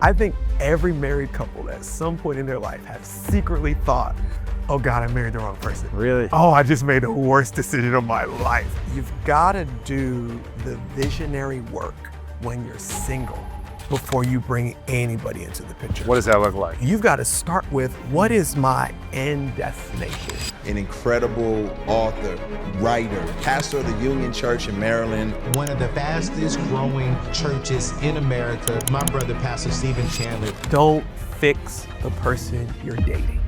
I think every married couple at some point in their life have secretly thought, oh God, I married the wrong person. Really? Oh, I just made the worst decision of my life. You've gotta do the visionary work when you're single before you bring anybody into the picture. What does that look like? You've gotta start with, what is my end destination? An incredible author, writer, pastor of the Union Church in Maryland. One of the fastest growing churches in America, my brother, Pastor Stephen Chandler. Don't fix the person you're dating.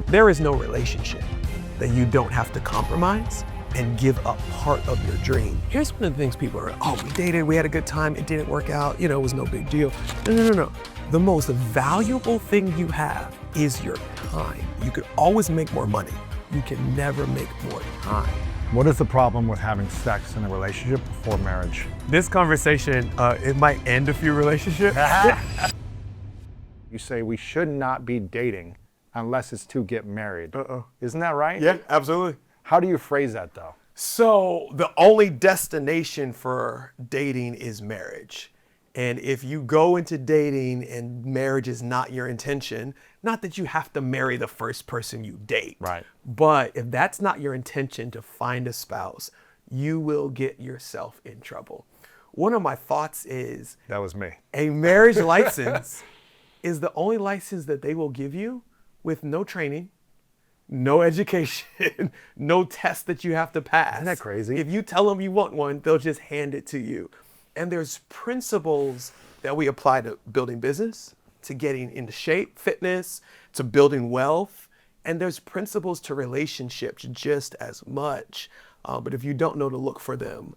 There is no relationship that you don't have to compromise and give up part of your dream. Here's one of the things people are, oh, we dated, we had a good time, it didn't work out, it was no big deal. No. The most valuable thing you have is your time. You could always make more money. You can never make more time. What is the problem with having sex in a relationship before marriage? This conversation, it might end a few relationships. You say we should not be dating unless it's to get married. Isn't that right? Yeah, absolutely. How do you phrase that though? So the only destination for dating is marriage. And if you go into dating and marriage is not your intention, not that you have to marry the first person you date. Right. But if that's not your intention to find a spouse, you will get yourself in trouble. One of my thoughts is That was me. a marriage license is the only license that they will give you with no training, no education, no test that you have to pass. Isn't that crazy? If you tell them you want one, they'll just hand it to you. And there's principles that we apply to building business, to getting into shape, fitness, to building wealth. And there's principles to relationships just as much. But if you don't know to look for them,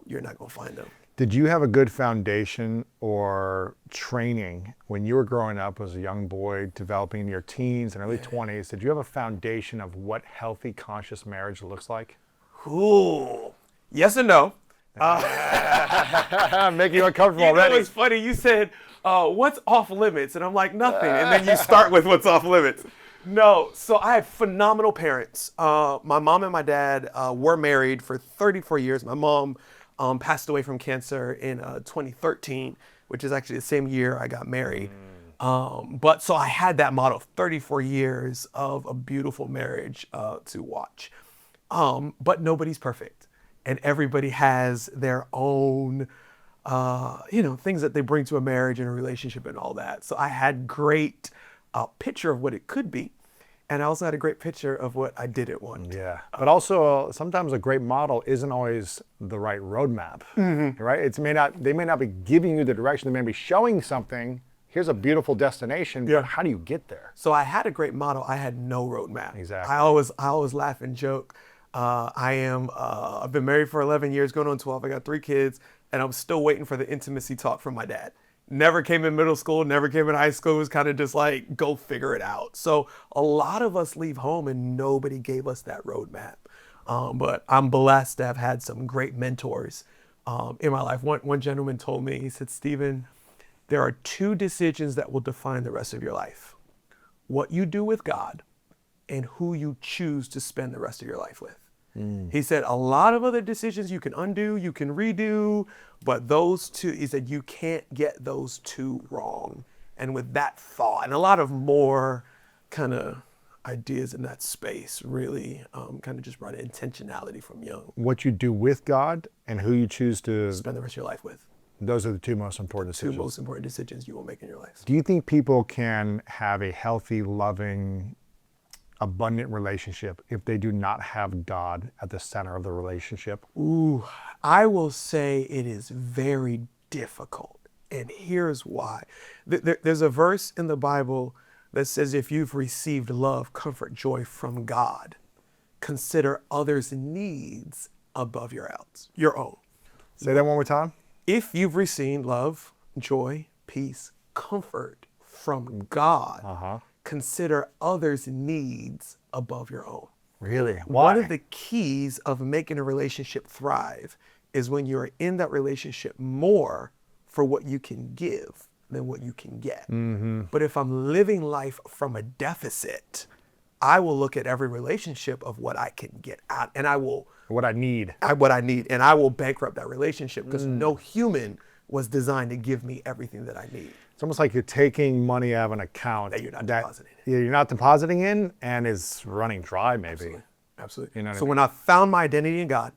you're not gonna find them. Did you have a good foundation or training when you were growing up as a young boy, developing your teens and early 20s? Did you have a foundation of what healthy, conscious marriage looks like? Ooh, yes and no. I'm making you uncomfortable You know, already. it's funny, you said, what's off limits? And I'm like, nothing. And then you start with what's off limits. No, so I had phenomenal parents. My mom and my dad were married for 34 years. My mom passed away from cancer in 2013, which is actually the same year I got married. But so I had that model of 34 years of a beautiful marriage to watch. But nobody's perfect. And everybody has their own, things that they bring to a marriage and a relationship and all that. So I had great picture of what it could be. And I also had a great picture of what I didn't want. Yeah, but also sometimes a great model isn't always the right roadmap, right? They may not be giving you the direction. They may be showing something. Here's a beautiful destination, but how do you get there? So I had a great model. I had no roadmap. Exactly. I always laugh and joke. I've been married for 11 years, going on 12. I got 3 kids, and I'm still waiting for the intimacy talk from my dad. Never came in middle school, never came in high school. It was kind of just like, go figure it out. So a lot of us leave home and nobody gave us that roadmap. But I'm blessed to have had some great mentors in my life. One gentleman told me, he said, Stephen, there are 2 decisions that will define the rest of your life. What you do with God and who you choose to spend the rest of your life with. He said, a lot of other decisions you can undo, you can redo, but those 2, he said, you can't get those 2 wrong. And with that thought, and a lot of more kind of ideas in that space, really kind of just brought intentionality from young. What you do with God and who you choose to Spend the rest of your life with. Those are the 2 most important 2 decisions. most important decisions you will make in your life. Do you think people can have a healthy, loving, abundant relationship if they do not have God at the center of the relationship? Ooh, I will say it is very difficult. And here's why. There's a verse in the Bible that says, if you've received love, comfort, joy from God, consider others' needs above your own. Say that one more time. If you've received love, joy, peace, comfort from God, consider others' needs above your own. Really? Why? One of the keys of making a relationship thrive is when you're in that relationship more for what you can give than what you can get. But if I'm living life from a deficit, I will look at every relationship of what I can get out, and I will What I need. and I will bankrupt that relationship because no human was designed to give me everything that I need. It's almost like you're taking money out of an account That you're not depositing in. Yeah, you're not depositing in, and is running dry maybe. Absolutely. Absolutely. You know what I So mean? when I found my identity in God,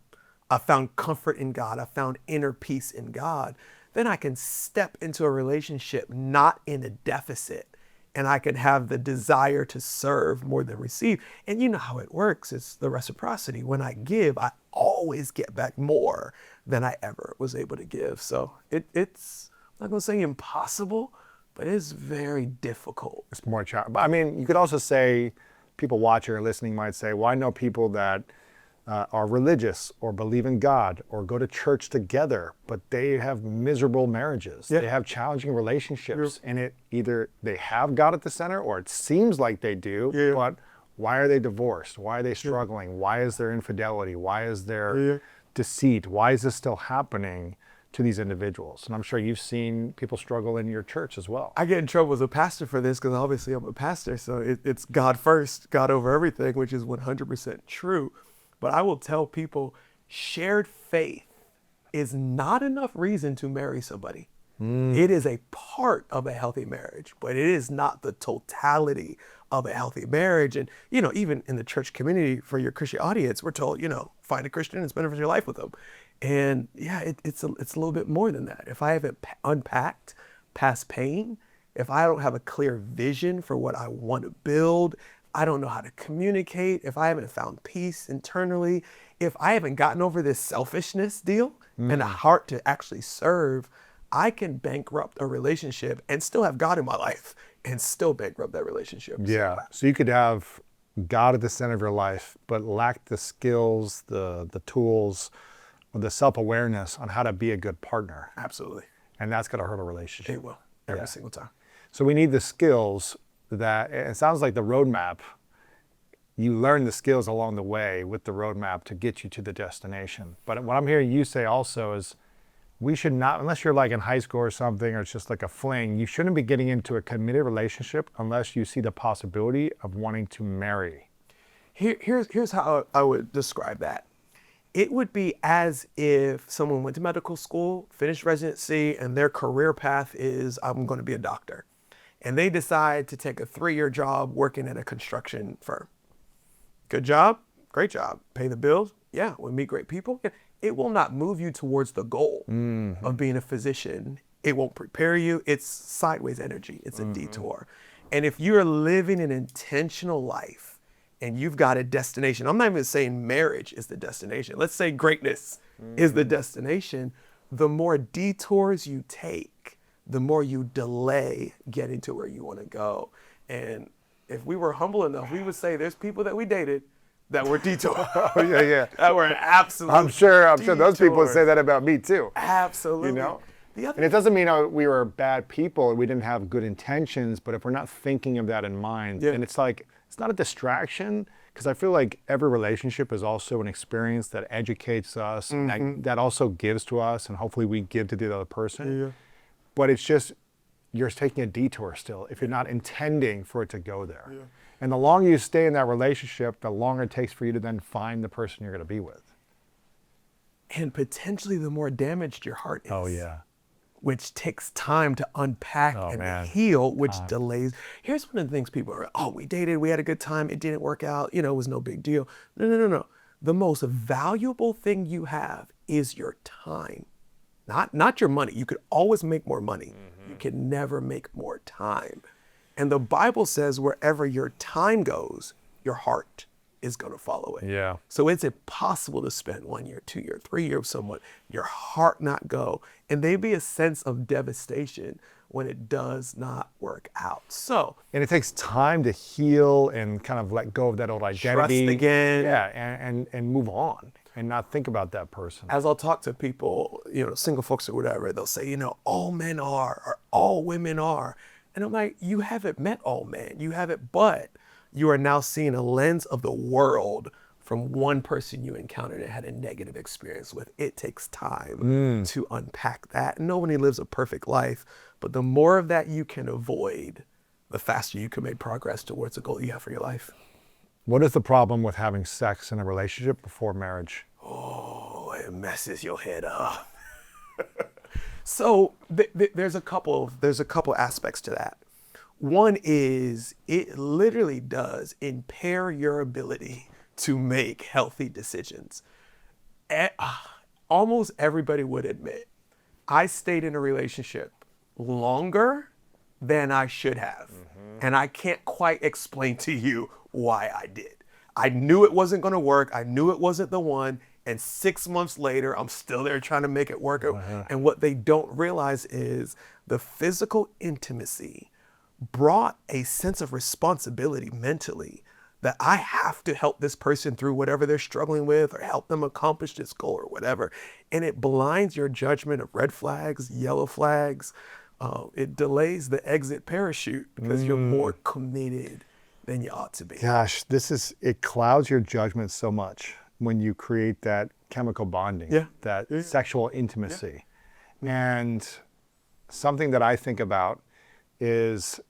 I found comfort in God, I found inner peace in God, then I can step into a relationship not in a deficit, and I can have the desire to serve more than receive. And you know how it works. It's the reciprocity. When I give, I always get back more than I ever was able to give. So it's, I'm not going to say impossible, but it's very difficult. It's more challenging. But I mean, you could also say, people watching or listening might say, well, I know people that are religious or believe in God or go to church together, but they have miserable marriages. Yeah. They have challenging relationships, and it either they have God at the center or it seems like they do, Yeah. but why are they divorced? Why are they struggling? Why is there infidelity? Why is there deceit? Why is this still happening to these individuals? And I'm sure you've seen people struggle in your church as well. I get in trouble as a pastor for this because obviously I'm a pastor. So it's God first, God over everything, which is 100% true. But I will tell people, shared faith is not enough reason to marry somebody. It is a part of a healthy marriage, but it is not the totality of a healthy marriage. And, you know, even in the church community for your Christian audience, we're told, you know, find a Christian and spend your life with them. And yeah, it's a little bit more than that. If I haven't unpacked past pain, if I don't have a clear vision for what I want to build, I don't know how to communicate, if I haven't found peace internally, if I haven't gotten over this selfishness deal and a heart to actually serve, I can bankrupt a relationship and still have God in my life and still bankrupt that relationship. Yeah. So you could have God at the center of your life, but lack the skills, the tools, or the self-awareness on how to be a good partner. Absolutely. And that's going to hurt a relationship. It will every single time. So we need the skills that, it sounds like the roadmap, you learn the skills along the way with the roadmap to get you to the destination. But what I'm hearing you say also is we should not, unless you're like in high school or something, or it's just like a fling, you shouldn't be getting into a committed relationship unless you see the possibility of wanting to marry. Here's how I would describe that. It would be as if someone went to medical school, finished residency, and their career path is, I'm going to be a doctor. And they decide to take a 3-year job working at a construction firm. Good job, great job. Pay the bills, yeah. We meet great people. It will not move you towards the goal of being a physician. It won't prepare you. It's sideways energy. It's a detour. And if you're living an intentional life and you've got a destination, I'm not even saying marriage is the destination. Let's say greatness is the destination. The more detours you take, the more you delay getting to where you want to go. And if we were humble enough, we would say there's people that we dated that were detours. Oh, yeah. That were an absolute I'm sure those people detours. say that about me too. Absolutely. You know? The other And it doesn't mean we were bad people, we didn't have good intentions, but if we're not thinking of that in mind, and it's like, it's not a distraction, because I feel like every relationship is also an experience that educates us, and that also gives to us, and hopefully we give to the other person. Yeah. But it's just, you're taking a detour still if you're not intending for it to go there. Yeah. And the longer you stay in that relationship, the longer it takes for you to then find the person you're going to be with. And potentially the more damaged your heart is. Oh, yeah. Which takes time to unpack heal, which delays. Here's one of the things people are, we dated, we had a good time, it didn't work out, it was no big deal. No. The most valuable thing you have is your time. Not your money. You could always make more money. You can never make more time. And the Bible says wherever your time goes, your heart is going to follow it. Yeah. So it's impossible to spend 1 year, 2 year, 3 years with someone, your heart not go. And there be a sense of devastation when it does not work out. So. And it takes time to heal and kind of let go of that old identity. Trust again. Yeah, and move on and not think about that person. As I'll talk to people, single folks or whatever, they'll say, all men are, or all women are. And I'm like, you haven't met all men. You haven't, but you are now seeing a lens of the world from one person you encountered and had a negative experience with. It takes time to unpack that. Nobody lives a perfect life, but the more of that you can avoid, the faster you can make progress towards the goal you have for your life. What is the problem with having sex in a relationship before marriage? Oh, it messes your head up. So there's a couple aspects to that. One is it literally does impair your ability to make healthy decisions. Almost everybody would admit I stayed in a relationship longer than I should have. And I can't quite explain to you why I did. I knew it wasn't going to work. I knew it wasn't the one. And 6 months later, I'm still there trying to make it work. And what they don't realize is the physical intimacy brought a sense of responsibility mentally that I have to help this person through whatever they're struggling with or help them accomplish this goal or whatever. And it blinds your judgment of red flags, yellow flags. It delays the exit parachute because you're more committed than you ought to be. Gosh, it clouds your judgment so much when you create that chemical bonding, that sexual intimacy. And something that I think about is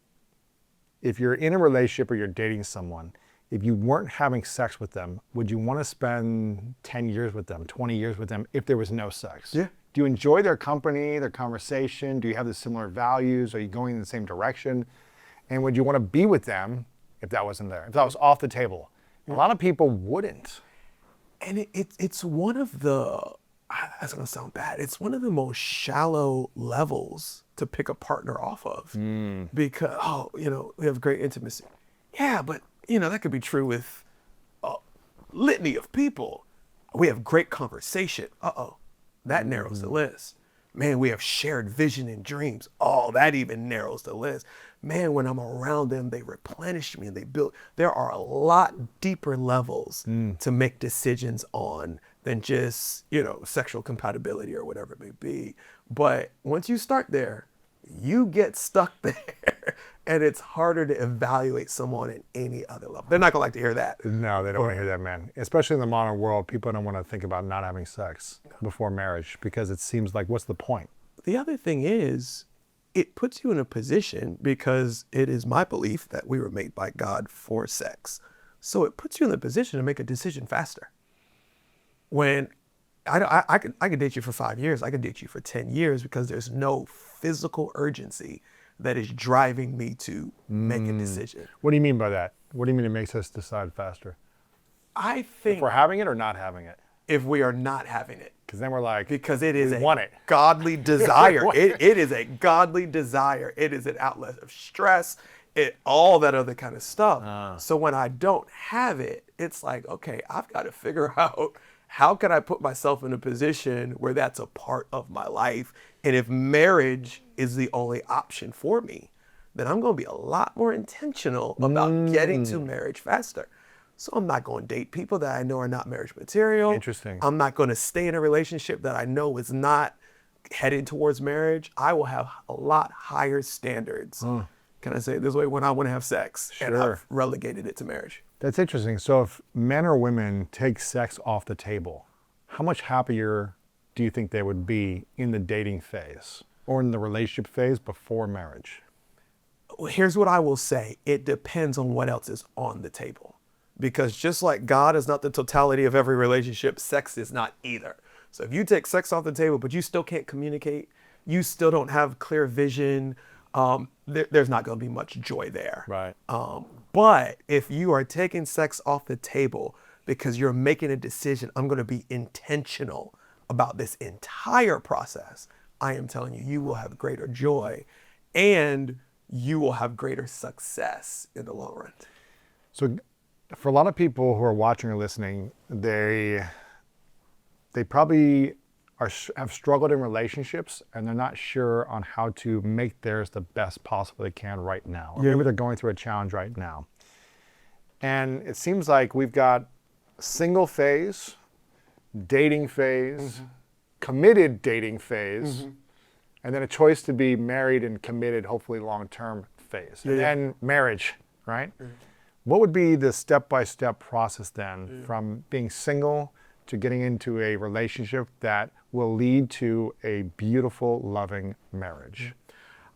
if you're in a relationship or you're dating someone, if you weren't having sex with them, would you want to spend 10 years with them, 20 years with them if there was no sex? Yeah. Do you enjoy their company, their conversation? Do you have the similar values? Are you going in the same direction? And would you want to be with them if that wasn't there, if that was off the table? A lot of people wouldn't. And it's one of the, that's going to sound bad, it's one of the most shallow levels to pick a partner off of. Because, we have great intimacy. Yeah, but, that could be true with a litany of people. We have great conversation. That narrows the list. Man, we have shared vision and dreams. Oh, that even narrows the list. Man, when I'm around them, they replenish me and they build. There are a lot deeper levels to make decisions on than just, sexual compatibility or whatever it may be. But once you start there, you get stuck there and it's harder to evaluate someone at any other level. They're not gonna like to hear that. No, they don't want to hear that, man. Especially in the modern world, people don't want to think about not having sex before marriage because it seems like, what's the point? The other thing is, it puts you in a position, because it is my belief that we were made by God for sex. So it puts you in the position to make a decision faster. When I could date you for 5 years, I could date you for 10 years because there's no physical urgency that is driving me to make a decision. What do you mean by that? What do you mean it makes us decide faster? I think If we're having it or not having it? if we are not having it, Because then we're like, because it is we a want it. godly desire. it is a godly desire. It is an outlet of stress, all that other kind of stuff. So when I don't have it, it's like, okay, I've got to figure out how can I put myself in a position where that's a part of my life. And if marriage is the only option for me, then I'm going to be a lot more intentional about getting to marriage faster. So I'm not going to date people that I know are not marriage material. Interesting. I'm not going to stay in a relationship that I know is not headed towards marriage. I will have a lot higher standards. Can I say it this way? When I want to have sex, and Sure. I've relegated it to marriage. That's interesting. So if men or women take sex off the table, how much happier do you think they would be in the dating phase or in the relationship phase before marriage? Well, here's what I will say. It depends on what else is on the table. Because just like God is not the totality of every relationship, sex is not either. So if you take sex off the table, but you still can't communicate, you still don't have clear vision, there's not going to be much joy there. Right. But if you are taking sex off the table because you're making a decision, I'm going to be intentional about this entire process, I am telling you, you will have greater joy and you will have greater success in the long run. So for a lot of people who are watching or listening, they probably have struggled in relationships and they're not sure on how to make theirs the best possible they can right now. Or maybe they're going through a challenge right now. And it seems like we've got single phase, dating phase, committed dating phase, and then a choice to be married and committed, hopefully long-term phase. And then marriage, right? What would be the step-by-step process then from being single to getting into a relationship that will lead to a beautiful, loving marriage?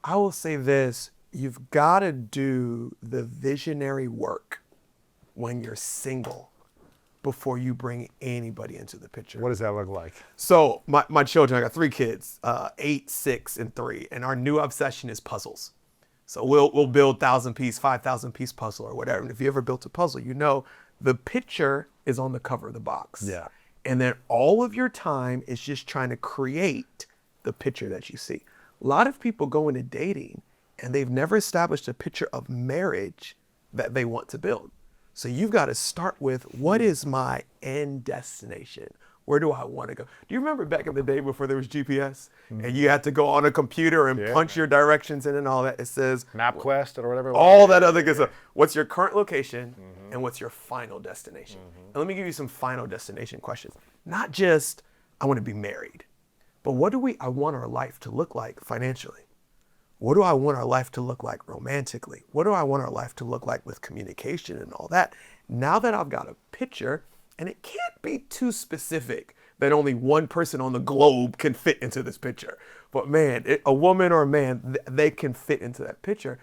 I will say this, you've got to do the visionary work when you're single before you bring anybody into the picture. What does that look like? So my children, I got 3 kids, 8, 6, and 3, and our new obsession is puzzles. So we'll build 1,000-piece, 5,000-piece puzzle or whatever. And if you ever built a puzzle, you know the picture is on the cover of the box. Yeah. And then all of your time is just trying to create the picture that you see. A lot of people go into dating and they've never established a picture of marriage that they want to build. So you've got to start with, what is my end destination? Where do I want to go? Do you remember back in the day before there was GPS and you had to go on a computer and punch your directions in and all that? It says MapQuest or whatever. all that other good stuff. What's your current location and what's your final destination? And let me give you some final destination questions. Not just, I want to be married, but what do I want our life to look like financially? What do I want our life to look like romantically? What do I want our life to look like with communication and all that? Now that I've got a picture, and it can't be too specific that only one person on the globe can fit into this picture. But man, a woman or a man, they can fit into that picture.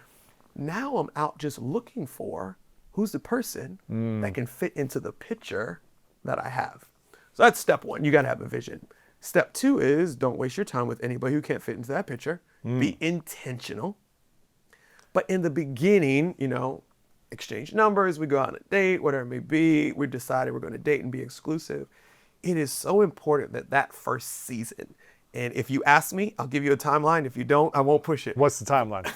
Now I'm out just looking for who's the person that can fit into the picture that I have. So that's step 1. You got to have a vision. Step 2 is don't waste your time with anybody who can't fit into that picture. Be intentional. But in the beginning, exchange numbers, we go out on a date, whatever it may be. We've decided we're going to date and be exclusive. It is so important that first season. And if you ask me, I'll give you a timeline. If you don't, I won't push it. What's the timeline?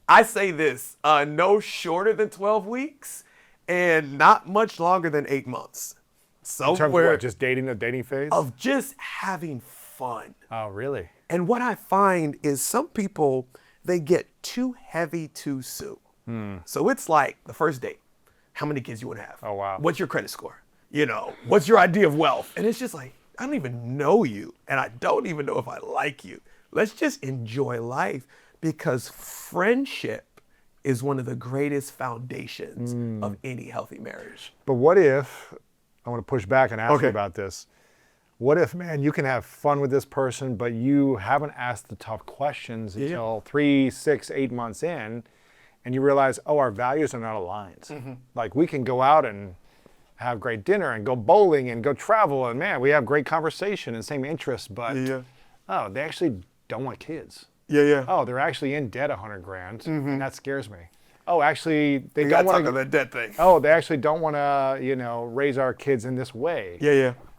I say this, no shorter than 12 weeks and not much longer than 8 months. In terms of what, just dating, the dating phase? Of just having fun. Oh, really? And what I find is some people, they get too heavy too soon. So it's like the first date. How many kids you want to have? Oh, wow. What's your credit score? What's your idea of wealth? And it's just like, I don't even know you. And I don't even know if I like you. Let's just enjoy life, because friendship is one of the greatest foundations of any healthy marriage. But what if, I want to push back and ask you about this. What if, man, you can have fun with this person, but you haven't asked the tough questions until 3, 6, 8 months in, and you realize, our values are not aligned. Like, we can go out and have great dinner and go bowling and go travel, and man, we have great conversation and same interests, but they actually don't want kids. Oh, they're actually in debt $100,000, and that scares me. Oh, actually, they don't want to. That debt thing. Oh, they actually don't want to, raise our kids in this way.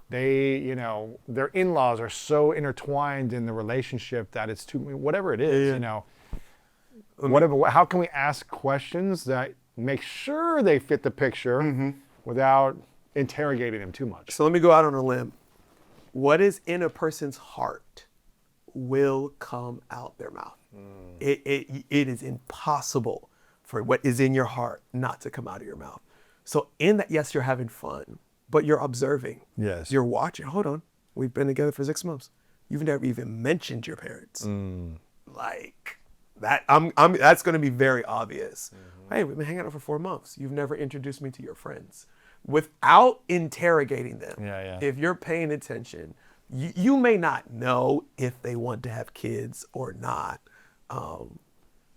They, their in-laws are so intertwined in the relationship that it's too, whatever it is, whatever. How can we ask questions that make sure they fit the picture without interrogating them too much? So let me go out on a limb. What is in a person's heart will come out their mouth. It is impossible for what is in your heart not to come out of your mouth. So in that, yes, you're having fun, but you're observing. Yes. You're watching. Hold on. We've been together for 6 months. You've never even mentioned your parents. Like that, that's going to be very obvious. Hey, we've been hanging out for 4 months. You've never introduced me to your friends. Without interrogating them, if you're paying attention, you may not know if they want to have kids or not.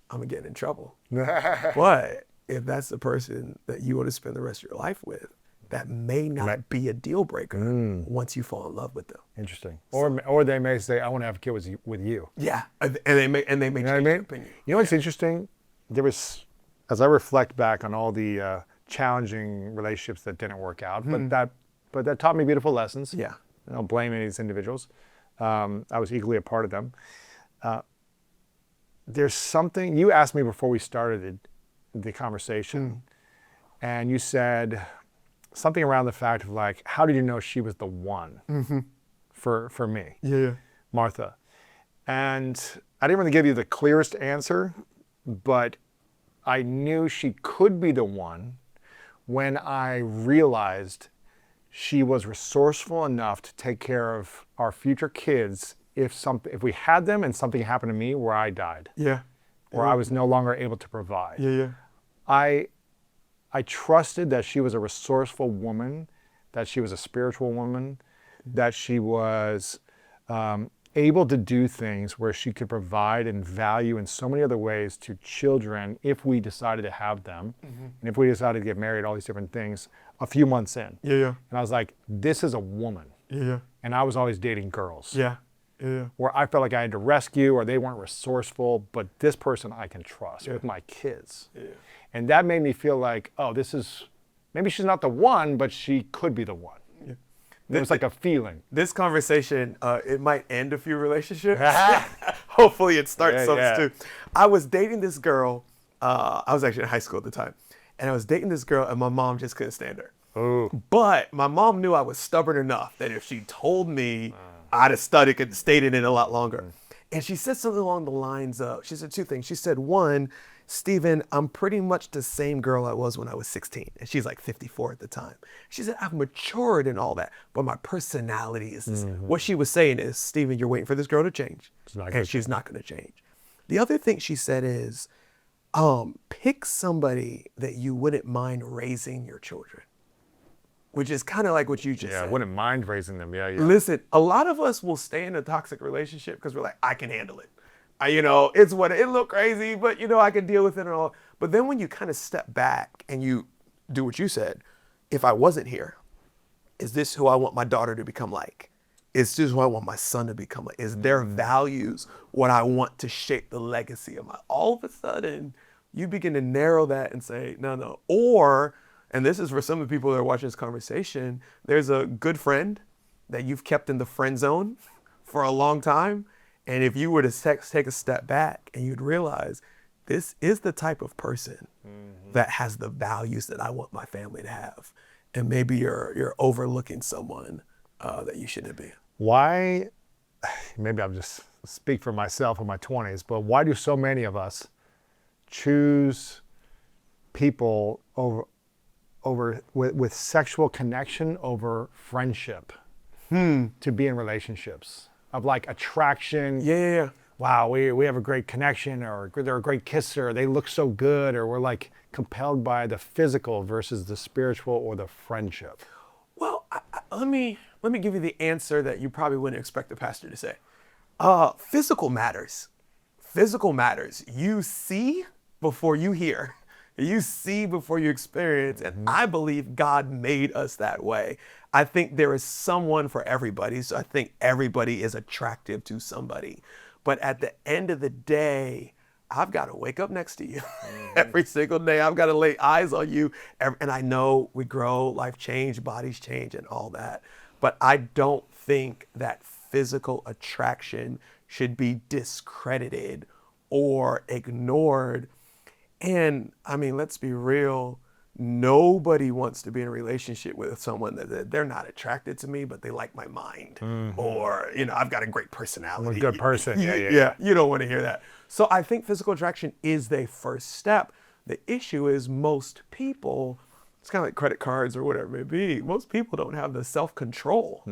I'm going to get in trouble. But if that's the person that you want to spend the rest of your life with, that may not be a deal breaker once you fall in love with them. Interesting. Or they may say, I want to have a kid with you. Yeah, and they may change their opinion. You know what's interesting? There was, as I reflect back on all the challenging relationships that didn't work out, but that taught me beautiful lessons. Yeah. I don't blame any of these individuals. I was equally a part of them. There's something, you asked me before we started the conversation, and you said something around the fact of like, how did you know she was the one for me, Martha? And I didn't really give you the clearest answer, but I knew she could be the one when I realized she was resourceful enough to take care of our future kids if we had them and something happened to me where I died. Where I was no longer able to provide. I trusted that she was a resourceful woman, that she was a spiritual woman, that she was able to do things where she could provide and value in so many other ways to children if we decided to have them, and if we decided to get married, all these different things, a few months in. Yeah. And I was like, this is a woman. Yeah. And I was always dating girls. Yeah. Yeah. Where I felt like I had to rescue or they weren't resourceful, but this person I can trust with my kids. Yeah. And that made me feel like, oh, this is, maybe she's not the one, but she could be the one. Yeah. It was like a feeling. This conversation, it might end a few relationships. Hopefully it starts some too. I was dating this girl. I was actually in high school at the time. And I was dating this girl and my mom just couldn't stand her. Ooh. But my mom knew I was stubborn enough that if she told me, I'd have studied and stayed in it a lot longer. And she said something along the lines of, she said two things. She said, one, Stephen, I'm pretty much the same girl I was when I was 16. And she's like 54 at the time. She said, I've matured and all that, but my personality is the same. What she was saying is, Stephen, you're waiting for this girl to change. And she's not going to change. The other thing she said is, pick somebody that you wouldn't mind raising your children. Which is kind of like what you just said. I wouldn't mind raising them. Yeah. Listen, a lot of us will stay in a toxic relationship because we're like, I can handle it. It's what it look crazy, but I can deal with it and all. But then when you kind of step back and you do what you said, if I wasn't here, is this who I want my daughter to become like? Is this who I want my son to become like? Is their values what I want to shape the legacy of my? All of a sudden, you begin to narrow that and say, no. Or, and this is for some of the people that are watching this conversation, there's a good friend that you've kept in the friend zone for a long time. And if you were to take a step back and you'd realize this is the type of person that has the values that I want my family to have. And maybe you're overlooking someone that you shouldn't be. Why, maybe I'm just speak for myself in my 20s, but why do so many of us choose people with sexual connection over friendship to be in relationships of like attraction? Yeah. Wow, we have a great connection, or they're a great kisser, they look so good, or we're like compelled by the physical versus the spiritual or the friendship. Well, let me give you the answer that you probably wouldn't expect the pastor to say. Physical matters. Physical matters. You see before you hear. You see before you experience, and I believe God made us that way. I think there is someone for everybody, so I think everybody is attractive to somebody. But at the end of the day, I've got to wake up next to you every single day. I've got to lay eyes on you. And I know we grow, life change, bodies change, and all that. But I don't think that physical attraction should be discredited or ignored. And I mean, let's be real. Nobody wants to be in a relationship with someone that they're not attracted to me, but they like my mind. Or, I've got a great personality. I'm a good person. Yeah, you don't want to hear that. So I think physical attraction is the first step. The issue is most people, it's kind of like credit cards or whatever it may be. Most people don't have the self-control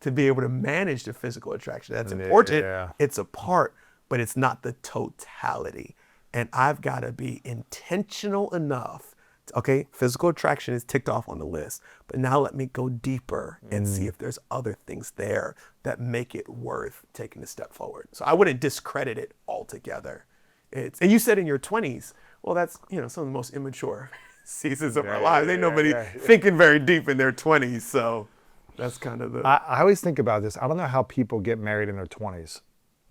to be able to manage the physical attraction. That's important. Yeah. It's a part, but it's not the totality. And I've got to be intentional enough. Okay, physical attraction is ticked off on the list, but now let me go deeper and see if there's other things there that make it worth taking a step forward. So I wouldn't discredit it altogether. And you said in your 20s, well, that's some of the most immature seasons of our lives. Ain't nobody thinking very deep in their 20s, so that's kind of the. I always think about this. I don't know how people get married in their 20s,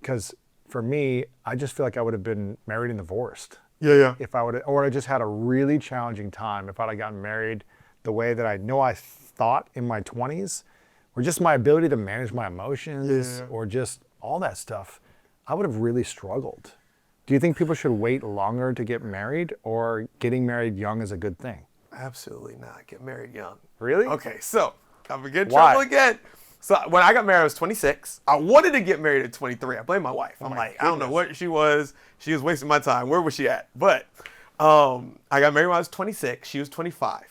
because for me, I just feel like I would have been married and divorced. Yeah. If I would, or I just had a really challenging time if I'd have gotten married the way that I know I thought in my 20s, or just my ability to manage my emotions, or just all that stuff, I would have really struggled. Do you think people should wait longer to get married, or getting married young is a good thing? Absolutely not. Get married young. Really? Okay, so I'm gonna get in trouble again. So when I got married, I was 26. I wanted to get married at 23. I blame my wife. I'm like, I don't know what she was. She was wasting my time. Where was she at? But I got married when I was 26. She was 25.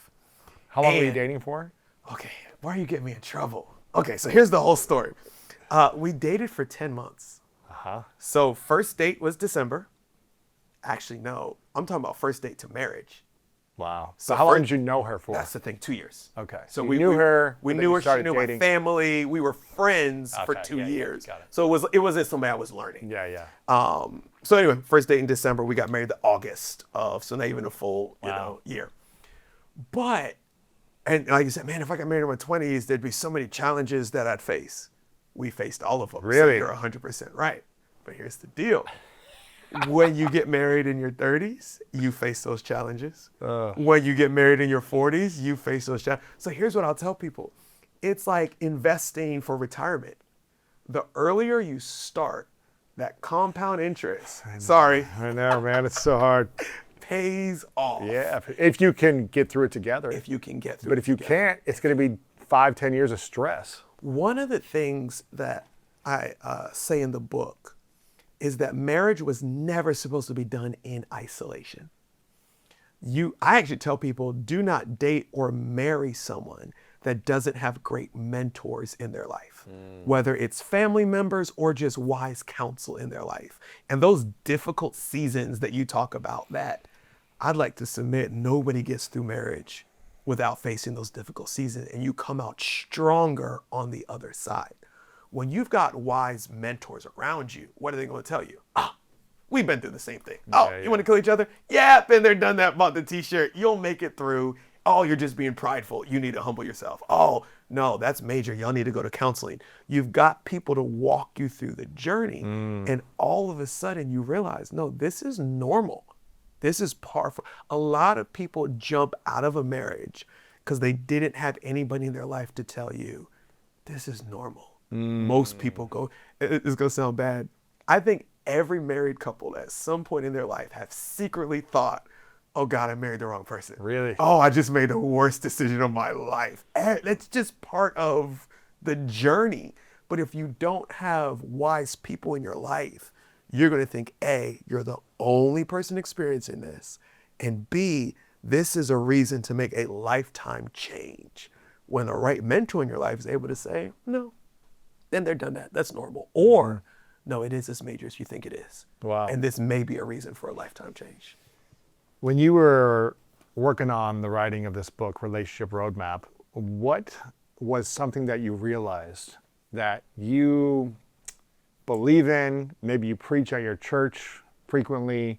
How long were you dating for? Okay, why are you getting me in trouble? Okay, so here's the whole story. We dated for 10 months. So first date was December. Actually, no. I'm talking about first date to marriage. Wow. So So how long for- did you know her for? That's the thing, 2 years. Okay. So You we knew her, We but then knew you her. She started knew my dating. family. We were friends for Okay, 2 yeah, years. got it. So it wasn't somebody I was learning. Yeah, yeah. So anyway, first date in December. We got married the August of, so not even a full year. But, and like you said, man, if I got married in my 20s, there'd be so many challenges that I'd face. We faced all of them. So Really? you're 100% right. But here's the deal. When you get married in your 30s, you face those challenges. When you get married in your 40s, you face those challenges. So here's what I'll tell people. It's like investing for retirement. The earlier you start, that compound interest, I know, man. It's so hard. pays off. Yeah. If you can get through it together. If you can get through But it if you together. can't, it's going to be 5-10 years of stress. One of the things that I say in the book is that marriage was never supposed to be done in isolation. I actually tell people, do not date or marry someone that doesn't have great mentors in their life, whether it's family members or just wise counsel in their life. And those difficult seasons that you talk about, that I'd like to submit, nobody gets through marriage without facing those difficult seasons, and you come out stronger on the other side. When you've got wise mentors around you, what are they going to tell you? We've been through the same thing. You want to kill each other? Yeah, been there, done that, bought the t-shirt. You'll make it through. Oh, you're just being prideful. You need to humble yourself. Oh, no, that's major. Y'all need to go to counseling. You've got people to walk you through the journey. And all of a sudden you realize, no, this is normal. This is powerful. A lot of people jump out of a marriage because they didn't have anybody in their life to tell you, this is normal. Most people go, it's going to sound bad. I think every married couple at some point in their life have secretly thought, oh God, I married the wrong person. Really? Oh, I just made the worst decision of my life. That's just part of the journey. But if you don't have wise people in your life, you're going to think, A, you're the only person experiencing this, and B, this is a reason to make a lifetime change. When the right mentor in your life is able to say, no, then they're done that. That's normal. Or, no, it is as major as you think it is. Wow. And this may be a reason for a lifetime change. When you were working on the writing of this book, Relationship Roadmap, what was something that you realized that you believe in, maybe you preach at your church frequently,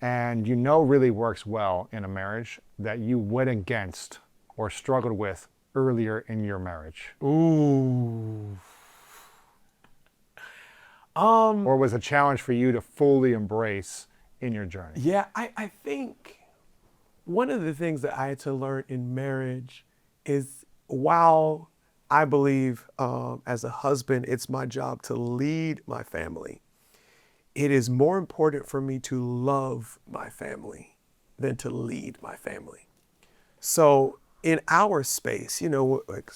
and you know really works well in a marriage, that you went against or struggled with earlier in your marriage? Ooh. Or was a challenge for you to fully embrace in your journey? Yeah, I think one of the things that I had to learn in marriage is, while I believe as a husband, it's my job to lead my family, it is more important for me to love my family than to lead my family. So in our space,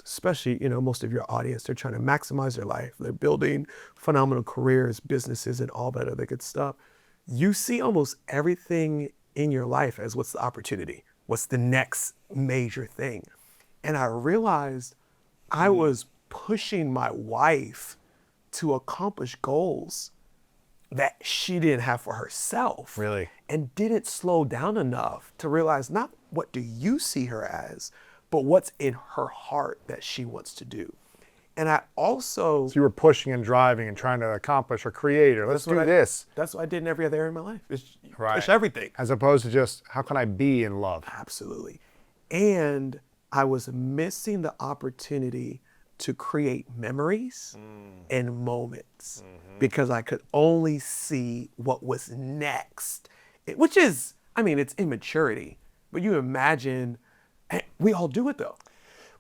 especially, most of your audience, they're trying to maximize their life. They're building phenomenal careers, businesses, and all that other good stuff. You see almost everything in your life as, what's the opportunity? What's the next major thing? And I realized I was pushing my wife to accomplish goals that she didn't have for herself. Really? And didn't slow down enough to realize, not what do you see her as, but what's in her heart that she wants to do. And I also... So you were pushing and driving and trying to accomplish or create, or let's do this. That's what I did in every other area of my life. It's Right. push everything. As opposed to just, how can I be in love? Absolutely. And I was missing the opportunity to create memories and moments because I could only see what was next, which is, it's immaturity. But you imagine, we all do it though.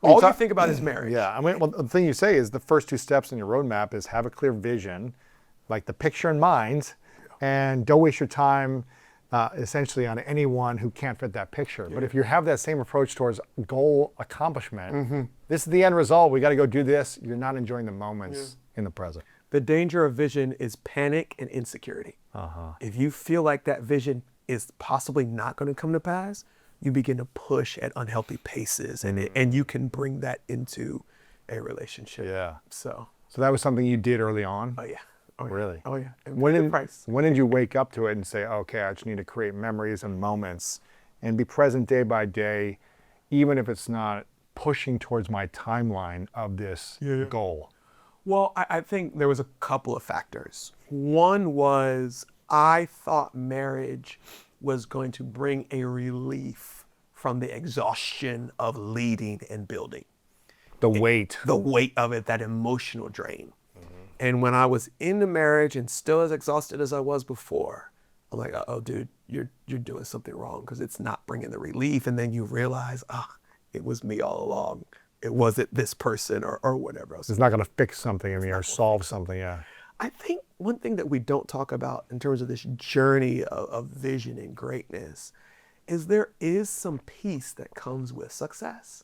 All you think about is marriage. Yeah, well, the thing you say is the first 2 steps in your roadmap is have a clear vision, like the picture in mind, and don't waste your time essentially on anyone who can't fit that picture. But if you have that same approach towards goal accomplishment, this is the end result, we got to go do this, you're not enjoying the moments in the present. The danger of vision is panic and insecurity. If you feel like that vision is possibly not going to come to pass, you begin to push at unhealthy paces, and you can bring that into a relationship. Yeah. So that was something you did early on? Oh yeah. Oh, yeah. Really? Oh yeah. And When good did, price. when did you wake up to it and say, okay, I just need to create memories and moments and be present day by day, even if it's not pushing towards my timeline of this goal? Well, I think there was a couple of factors. One was I thought marriage was going to bring a relief from the exhaustion of leading and building. The weight. The weight of it, that emotional drain. And when I was in the marriage and still as exhausted as I was before, I'm like, oh, dude, you're doing something wrong because it's not bringing the relief. And then you realize, it was me all along. It wasn't this person or whatever else. It's not going to fix something in me or solve something, yeah. I think one thing that we don't talk about in terms of this journey of vision and greatness is there is some peace that comes with success.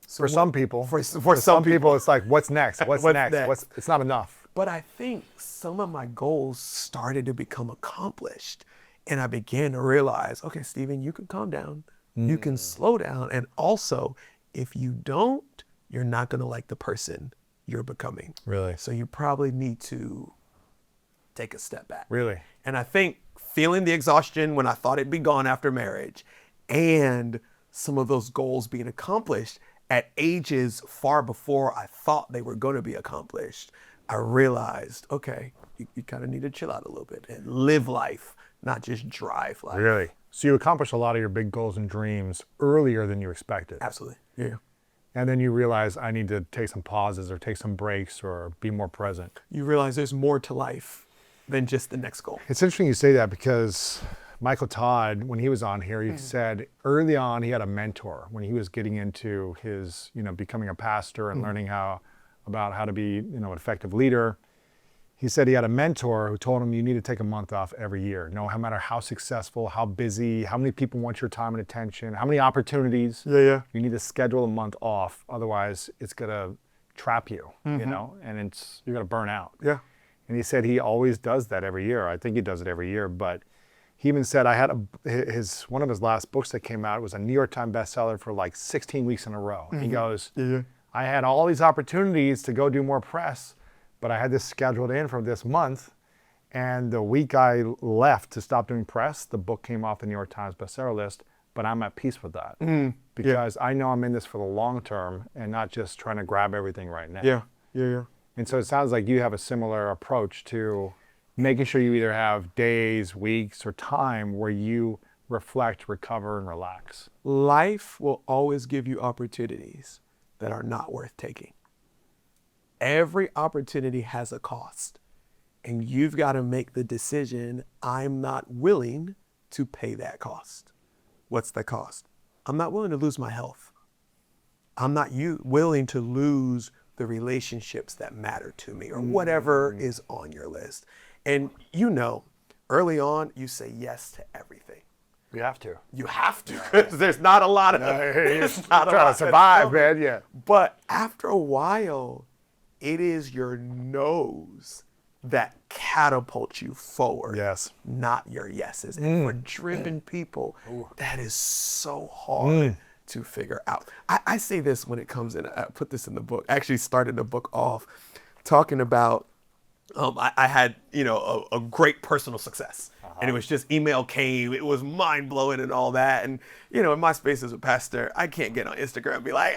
For some people. For some people, it's like, what's next? What's next? It's not enough. But I think some of my goals started to become accomplished. And I began to realize, okay, Stephen, you can calm down. You can slow down. And also, if you don't, you're not going to like the person you're becoming. Really? So you probably need to take a step back. Really? And I think feeling the exhaustion when I thought it'd be gone after marriage and some of those goals being accomplished at ages far before I thought they were going to be accomplished, I realized, okay, you kind of need to chill out a little bit and live life, not just drive life. Really? So you accomplished a lot of your big goals and dreams earlier than you expected. Absolutely. Yeah. And then you realize I need to take some pauses or take some breaks or be more present. You realize there's more to life than just the next goal. It's interesting you say that because Michael Todd, when he was on here, he said early on he had a mentor when he was getting into his, becoming a pastor and learning about how to be, an effective leader. He said he had a mentor who told him you need to take a month off every year. No matter how successful, how busy, how many people want your time and attention, how many opportunities. Yeah. You need to schedule a month off. Otherwise, it's going to trap you, and you're going to burn out. Yeah. And he said he always does that every year. I think he does it every year. But he even said I had one of his last books that came out was a New York Times bestseller for like 16 weeks in a row. He goes, I had all these opportunities to go do more press, but I had this scheduled in for this month. And the week I left to stop doing press, the book came off the New York Times bestseller list, but I'm at peace with that because I know I'm in this for the long term and not just trying to grab everything right now. Yeah. And so it sounds like you have a similar approach to making sure you either have days, weeks, or time where you reflect, recover, and relax. Life will always give you opportunities that are not worth taking. Every opportunity has a cost, and you've got to make the decision, I'm not willing to pay that cost. What's the cost? I'm not willing to lose my health. I'm not willing to lose the relationships that matter to me or whatever is on your list. And early on, you say yes to everything. You have to. You have to. There's not a lot of trying to survive, man. Yeah. But after a while, it is your no's that catapult you forward. Yes. Not your yeses. And for driven people, that is so hard to figure out. I say this when it comes in, I put this in the book. I actually started the book off talking about, I had, a great personal success. And it was just email came, it was mind blowing and all that. And, in my space as a pastor, I can't get on Instagram and be like,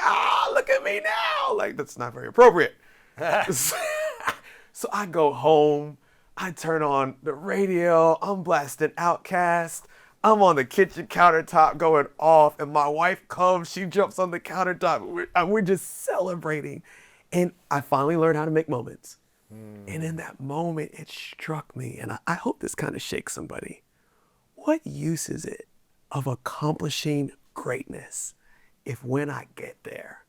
look at me now. Like, that's not very appropriate. So I go home, I turn on the radio, I'm blasting Outkast. I'm on the kitchen countertop going off, and my wife comes, she jumps on the countertop, and we're just celebrating. And I finally learned how to make moments. And in that moment, it struck me, and I hope this kind of shakes somebody. What use is it of accomplishing greatness if when I get there,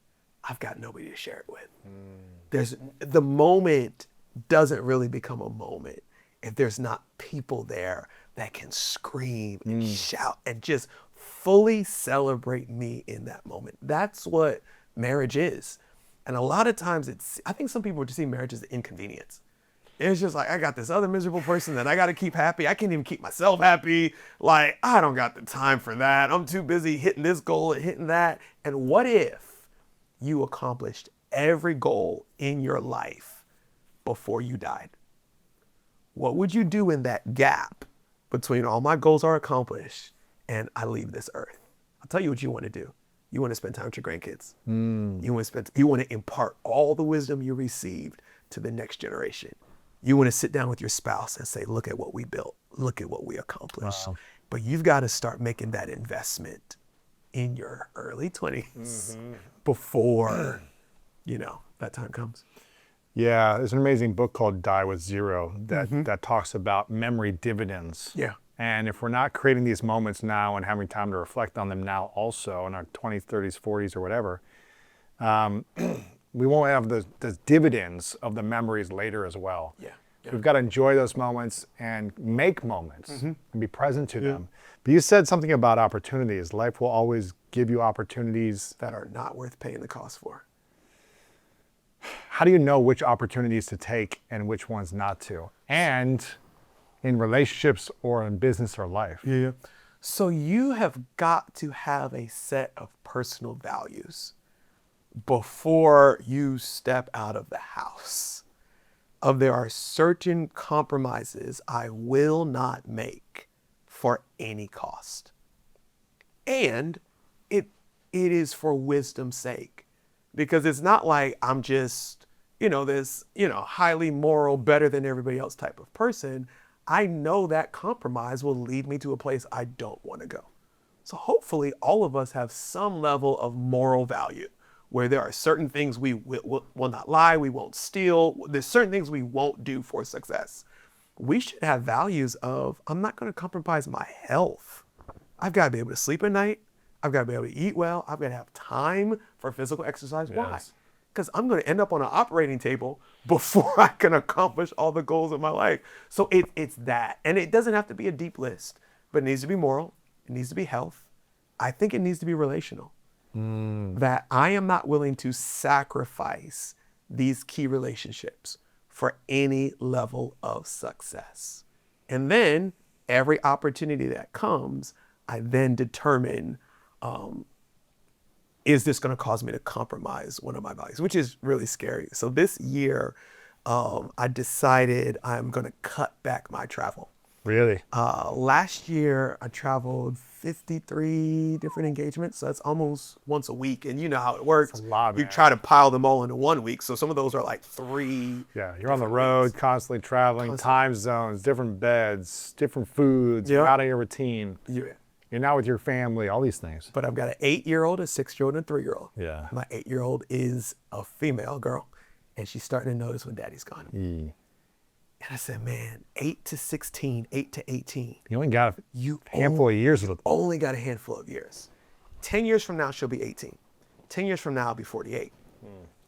I've got nobody to share it with? The moment doesn't really become a moment if there's not people there that can scream and shout and just fully celebrate me in that moment. That's what marriage is. And a lot of times I think some people just see marriage as an inconvenience. It's just like, I got this other miserable person that I got to keep happy. I can't even keep myself happy. Like, I don't got the time for that. I'm too busy hitting this goal and hitting that. And what if you accomplished every goal in your life before you died? What would you do in that gap between all my goals are accomplished and I leave this earth. I'll tell you what you want to do. You want to spend time with your grandkids. You want to impart all the wisdom you received to the next generation. You want to sit down with your spouse and say, look at what we built. Look at what we accomplished. Wow. But you've got to start making that investment in your early 20s before, that time comes. Yeah, there's an amazing book called Die with Zero that talks about memory dividends. Yeah. And if we're not creating these moments now and having time to reflect on them now also in our 20s, 30s, 40s, or whatever, we won't have the dividends of the memories later as well. Yeah. We've got to enjoy those moments and make moments and be present to them. But you said something about opportunities. Life will always give you opportunities that are not worth paying the cost for. How do you know which opportunities to take and which ones not to? And in relationships or in business or life. Yeah. So you have got to have a set of personal values before you step out of the house. There are certain compromises I will not make for any cost. And it is for wisdom's sake. Because it's not like I'm just, this, highly moral, better than everybody else type of person. I know that compromise will lead me to a place I don't want to go. So hopefully all of us have some level of moral value where there are certain things we will not lie, we won't steal. There's certain things we won't do for success. We should have values of, I'm not going to compromise my health. I've got to be able to sleep at night. I've got to be able to eat well. I've got to have time for physical exercise. Yes. Why? Because I'm going to end up on an operating table before I can accomplish all the goals of my life. So it's that. And it doesn't have to be a deep list, but it needs to be moral. It needs to be health. I think it needs to be relational. That I am not willing to sacrifice these key relationships for any level of success. And then every opportunity that comes, I then determine, is this going to cause me to compromise one of my values, which is really scary. So this year, I decided I'm going to cut back my travel. Really? Last year, I traveled 53 different engagements. So that's almost once a week. And you know how it works. That's a lot, man. You try to pile them all into 1 week. So some of those are like 3. Yeah, you're on the road, constantly traveling, time zones, different beds, different foods, you're out of your routine. Yeah. You're not with your family, all these things. But I've got an 8-year-old, a 6-year-old, and a 3-year-old. Yeah. My 8-year-old is a female girl, and she's starting to notice when daddy's gone. And I said, man, 8 to 16, 8 to 18. You only got a handful of years. Only got a handful of years. 10 years from now, she'll be 18. 10 years from now, I'll be 48.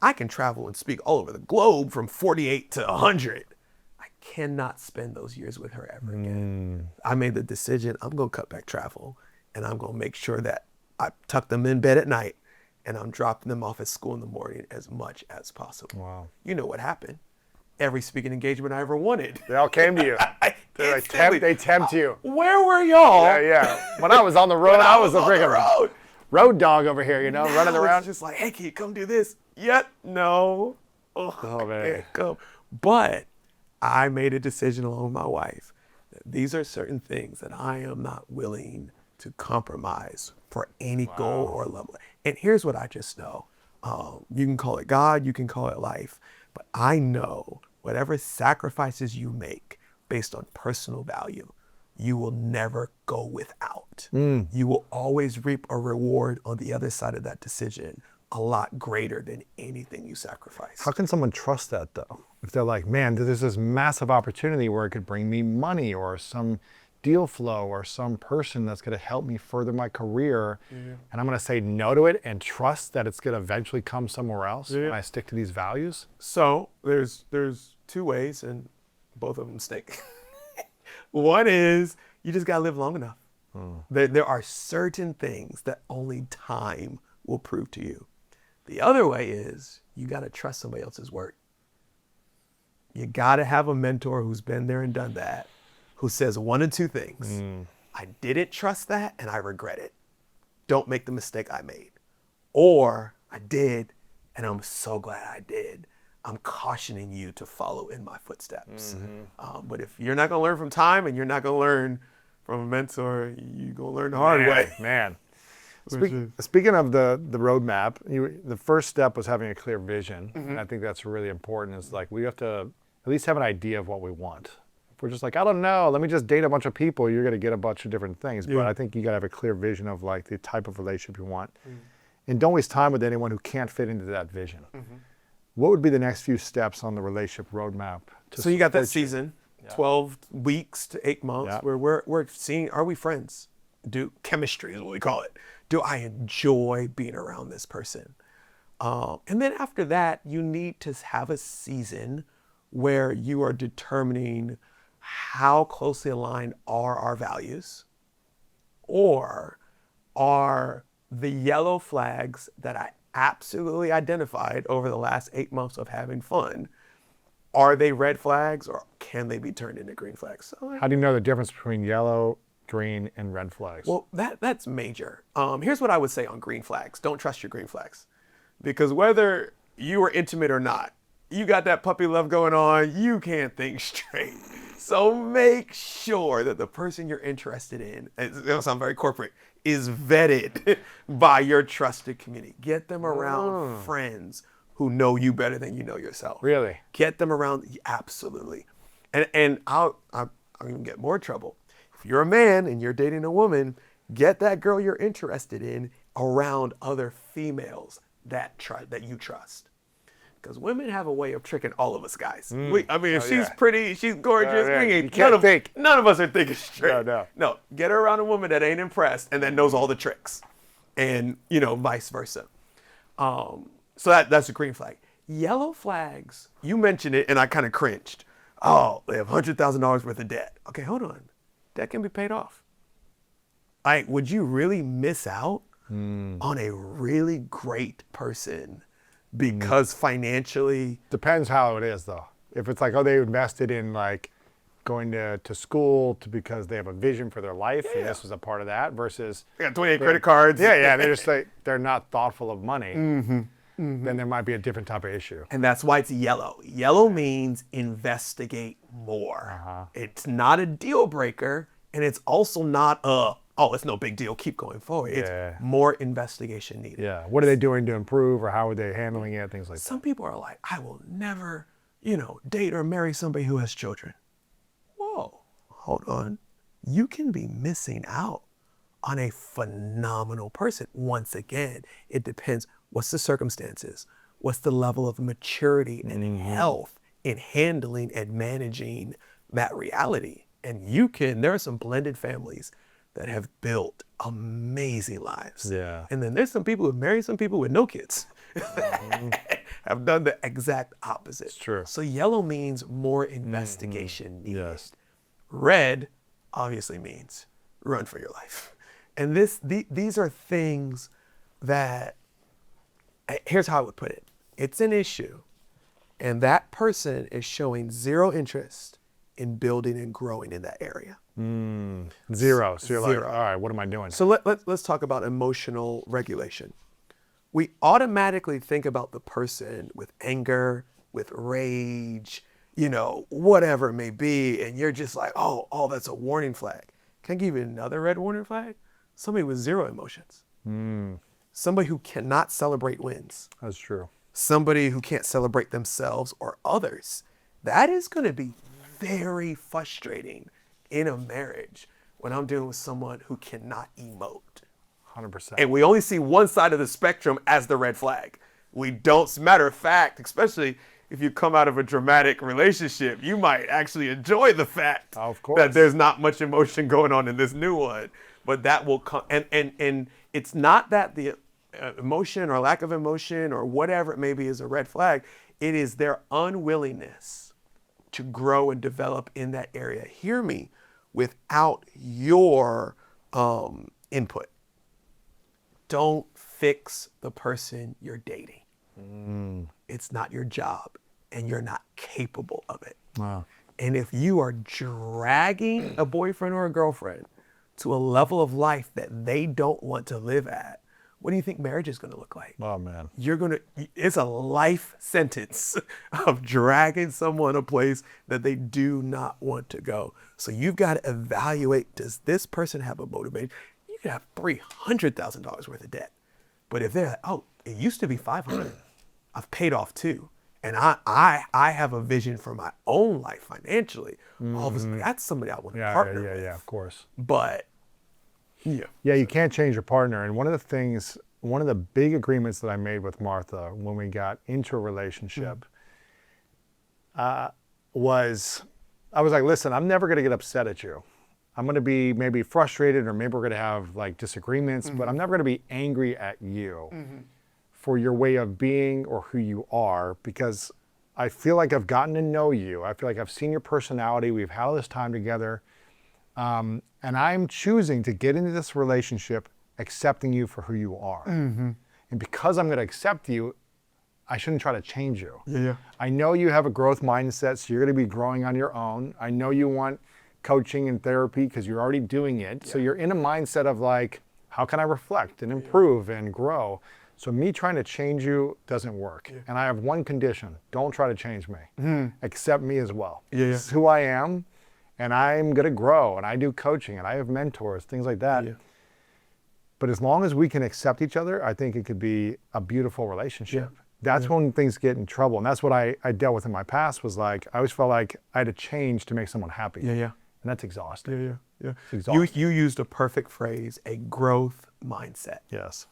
I can travel and speak all over the globe from 48 to 100. I cannot spend those years with her ever again. I made the decision, I'm going to cut back travel, and I'm going to make sure that I tuck them in bed at night, and I'm dropping them off at school in the morning as much as possible. Wow. You know what happened. Every speaking engagement I ever wanted. They all came to you. They tempt you. Where were y'all? Yeah. When I was on the road, I was a freaking road dog over here, now running around. It's just like, hey, can you come do this? Yet, no. Oh, man. Can't come. But I made a decision along with my wife that these are certain things that I am not willing to compromise for any goal or level. And here's what I just know. You can call it God, you can call it life, but I know whatever sacrifices you make based on personal value, you will never go without. You will always reap a reward on the other side of that decision a lot greater than anything you sacrifice. How can someone trust that though? If they're like, man, there's this massive opportunity where it could bring me money or some deal flow or some person that's going to help me further my career, and I'm going to say no to it and trust that it's going to eventually come somewhere else when I stick to these values? So there's 2 ways, and both of them stink. One is you just got to live long enough. There are certain things that only time will prove to you. The other way is you got to trust somebody else's word. You got to have a mentor who's been there and done that, who says 1 of 2 things. I didn't trust that and I regret it. Don't make the mistake I made. Or I did and I'm so glad I did. I'm cautioning you to follow in my footsteps. But if you're not going to learn from time and you're not going to learn from a mentor, you gonna learn the hard way. Man. Which is- Speaking of the roadmap, the first step was having a clear vision. Mm-hmm. And I think that's really important. Is like we have to at least have an idea of what we want. If we're just like, I don't know, let me just date a bunch of people, you're gonna get a bunch of different things. But Yeah. I think you gotta have a clear vision of like the type of relationship you want. And don't waste time with anyone who can't fit into that vision. What would be the next few steps on the relationship roadmap? So you got that support you? season, 12 weeks to 8 months, Yeah. where we're seeing, are we friends? Chemistry is what we call it. Do I enjoy being around this person? And then after that, you need to have a season where you are determining how closely aligned are our values, or are the yellow flags that I absolutely identified over the last 8 months of having fun, are they red flags, or can they be turned into green flags? So, How do you know the difference between yellow, green, and red flags? well, that's major. Here's what I would say on green flags. Don't trust your green flags. Because whether you are intimate or not, you got that puppy love going on, you can't think straight. So make sure that the person you're interested in, it'll sound very corporate, is vetted by your trusted community. Get them around friends who know you better than you know yourself. Really? Get them around, absolutely. And I'm gonna get more trouble. If you're a man and you're dating a woman, get that girl you're interested in around other females that you trust. Because women have a way of tricking all of us guys. If she's yeah. pretty, she's gorgeous, Yeah, we you can't think. none of us are thinking straight. No. Get her around a woman that ain't impressed and that knows all the tricks. And, vice versa. So that's a green flag. Yellow flags, you mentioned it and I kind of cringed. Oh, they have $100,000 worth of debt. Okay, hold on. Debt can be paid off. Would you really miss out on a really great person because financially? Depends how it is, though. If it's like, they invested in like going to school because they have a vision for their life, and this was a part of that, versus They got 28 credit cards. they're just like they're not thoughtful of money. Then there might be a different type of issue. And that's why it's yellow. Yellow means investigate more. It's not a deal breaker, and it's also not it's no big deal, keep going forward. It's more investigation needed. Yeah. What are they doing to improve, or how are they handling it? Things like that. Some people are like, I will never, date or marry somebody who has children. Whoa, hold on. You can be missing out on a phenomenal person. Once again, it depends. What's the circumstances? What's the level of maturity and health in handling and managing that reality? And there are some blended families that have built amazing lives. Yeah. And then there's some people who marry some people with no kids have done the exact opposite. It's true. So yellow means more investigation needed. Yes. Red obviously means run for your life. And these are things that, here's how I would put it. It's an issue, and that person is showing zero interest in building and growing in that area. Zero. So you're like, Zero. all right, what am I doing? So let's talk about emotional regulation. We automatically think about the person with anger, with rage, whatever it may be, and you're just like, oh, that's a warning flag. Can I give you another red warning flag? Somebody with zero emotions. Somebody who cannot celebrate wins. That's true. Somebody who can't celebrate themselves or others. That is going to be very frustrating in a marriage when I'm dealing with someone who cannot emote. 100%. And we only see one side of the spectrum as the red flag. We don't, matter of fact, especially if you come out of a dramatic relationship, you might actually enjoy the fact Of course. that there's not much emotion going on in this new one. But that will come, and it's not that the emotion or lack of emotion or whatever it may be is a red flag. It is their unwillingness to grow and develop in that area. Hear me, without your input. Don't fix the person you're dating. It's not your job, and you're not capable of it. Wow. And if you are dragging a boyfriend or a girlfriend to a level of life that they don't want to live at, what do you think marriage is going to look like? Oh man. It's a life sentence of dragging someone a place that they do not want to go. So you've got to evaluate, does this person have a motivation? You could have $300,000 worth of debt. But if they're like, oh, it used to be 500, I've paid off 2. And I have a vision for my own life financially. All of a sudden, that's somebody I want to partner with. Yeah, of course. But yeah. Yeah, you can't change your partner. And one of the big agreements that I made with Martha when we got into a relationship was, I was like, listen, I'm never going to get upset at you. I'm going to be maybe frustrated, or maybe we're going to have like disagreements, but I'm never going to be angry at you for your way of being or who you are, because I feel like I've gotten to know you. I feel like I've seen your personality. We've had all this time together. And I'm choosing to get into this relationship accepting you for who you are. And because I'm going to accept you, I shouldn't try to change you. Yeah. I know you have a growth mindset, so you're going to be growing on your own. I know you want coaching and therapy because you're already doing it. So you're in a mindset of like, how can I reflect and improve and grow? So me trying to change you doesn't work. And I have one condition: don't try to change me. Accept me as well. This is who I am, and I'm going to grow, and I do coaching, and I have mentors, things like that. But as long as we can accept each other, I think it could be a beautiful relationship. That's when things get in trouble. And that's what I dealt with in my past, was like, I always felt like I had to change to make someone happy. And that's exhausting. It's exhausting. You used a perfect phrase, a growth mindset. Yes.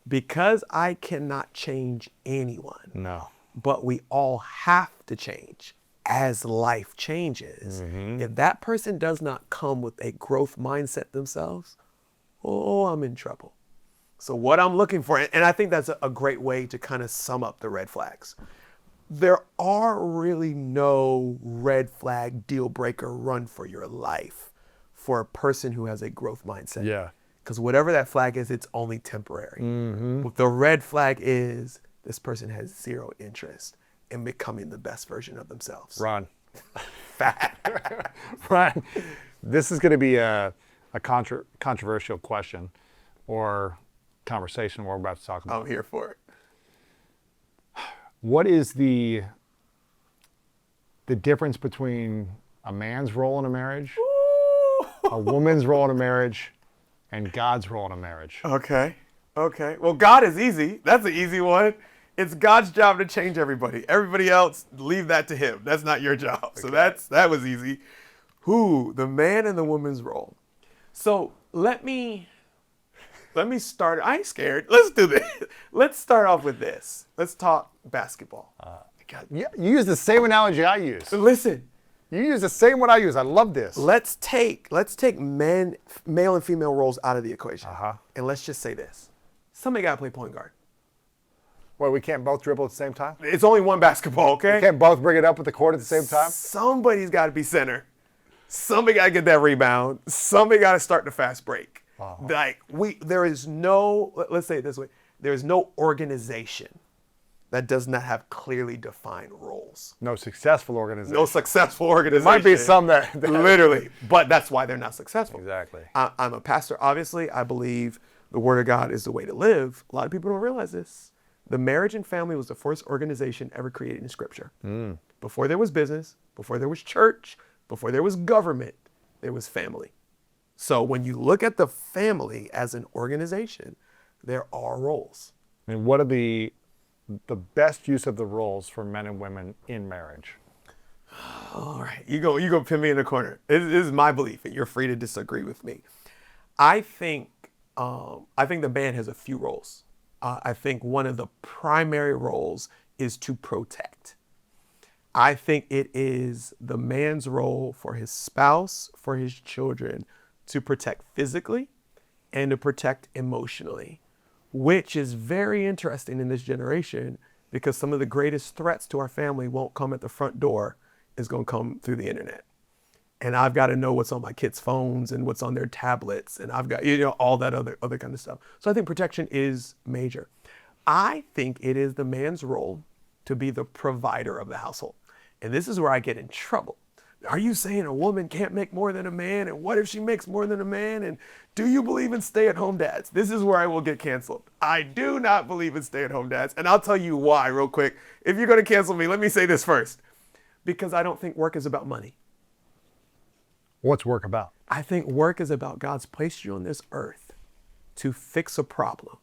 Because I cannot change anyone. No. But we all have to change as life changes. If that person does not come with a growth mindset themselves, I'm in trouble. So what I'm looking for, and I think that's a great way to kind of sum up the red flags. There are really no red flag deal breaker run for your life for a person who has a growth mindset. Yeah. Because whatever that flag is, it's only temporary. What the red flag is, this person has zero interest in becoming the best version of themselves. Ron. Fat. Ron, this is going to be a controversial question or conversation we're about to talk about. I'm here for it. What is the difference between a man's role in a marriage, a woman's role in a marriage, and God's role in a marriage? Okay. Well, God is easy. That's an easy one. It's God's job to change everybody. Everybody else, leave that to him. That's not your job. So that was easy. The man and the woman's role. So let me start. I ain't scared. Let's do this. Let's start off with this. Let's talk basketball. You use the same analogy I use. Listen. You use the same one I use. I love this. Let's take male and female roles out of the equation. And let's just say this. Somebody got to play point guard. Well, we can't both dribble at the same time? It's only one basketball, okay? We can't both bring it up with the court at the same time? Somebody's got to be center. Somebody got to get that rebound. Somebody got to start the fast break. There is no, let's say it this way, there is no organization that does not have clearly defined roles. No successful organization. No successful organization. There might be some that literally, but that's why they're not successful. Exactly. I'm a pastor, obviously. I believe the Word of God is the way to live. A lot of people don't realize this. The marriage and family was the first organization ever created in Scripture. Before there was business, before there was church, before there was government, there was family. So when you look at the family as an organization, there are roles. And what are the best use of the roles for men and women in marriage? All right, you go pin me in the corner. This is my belief, and you're free to disagree with me. I think the man has a few roles. I think one of the primary roles is to protect. I think it is the man's role for his spouse, for his children, to protect physically and to protect emotionally, which is very interesting in this generation because some of the greatest threats to our family won't come at the front door. It's going to come through the internet. And I've got to know what's on my kids' phones and what's on their tablets. And I've got, all that other kind of stuff. So I think protection is major. I think it is the man's role to be the provider of the household. And this is where I get in trouble are you saying a woman can't make more than a man? And what if she makes more than a man? And do you believe in stay-at-home dads? This is where I will get canceled. I do not believe in stay-at-home dads. And I'll tell you why real quick. If you're going to cancel me, let me say this first. Because I don't think work is about money. What's work about? I think work is about God's placed you on this earth to fix a problem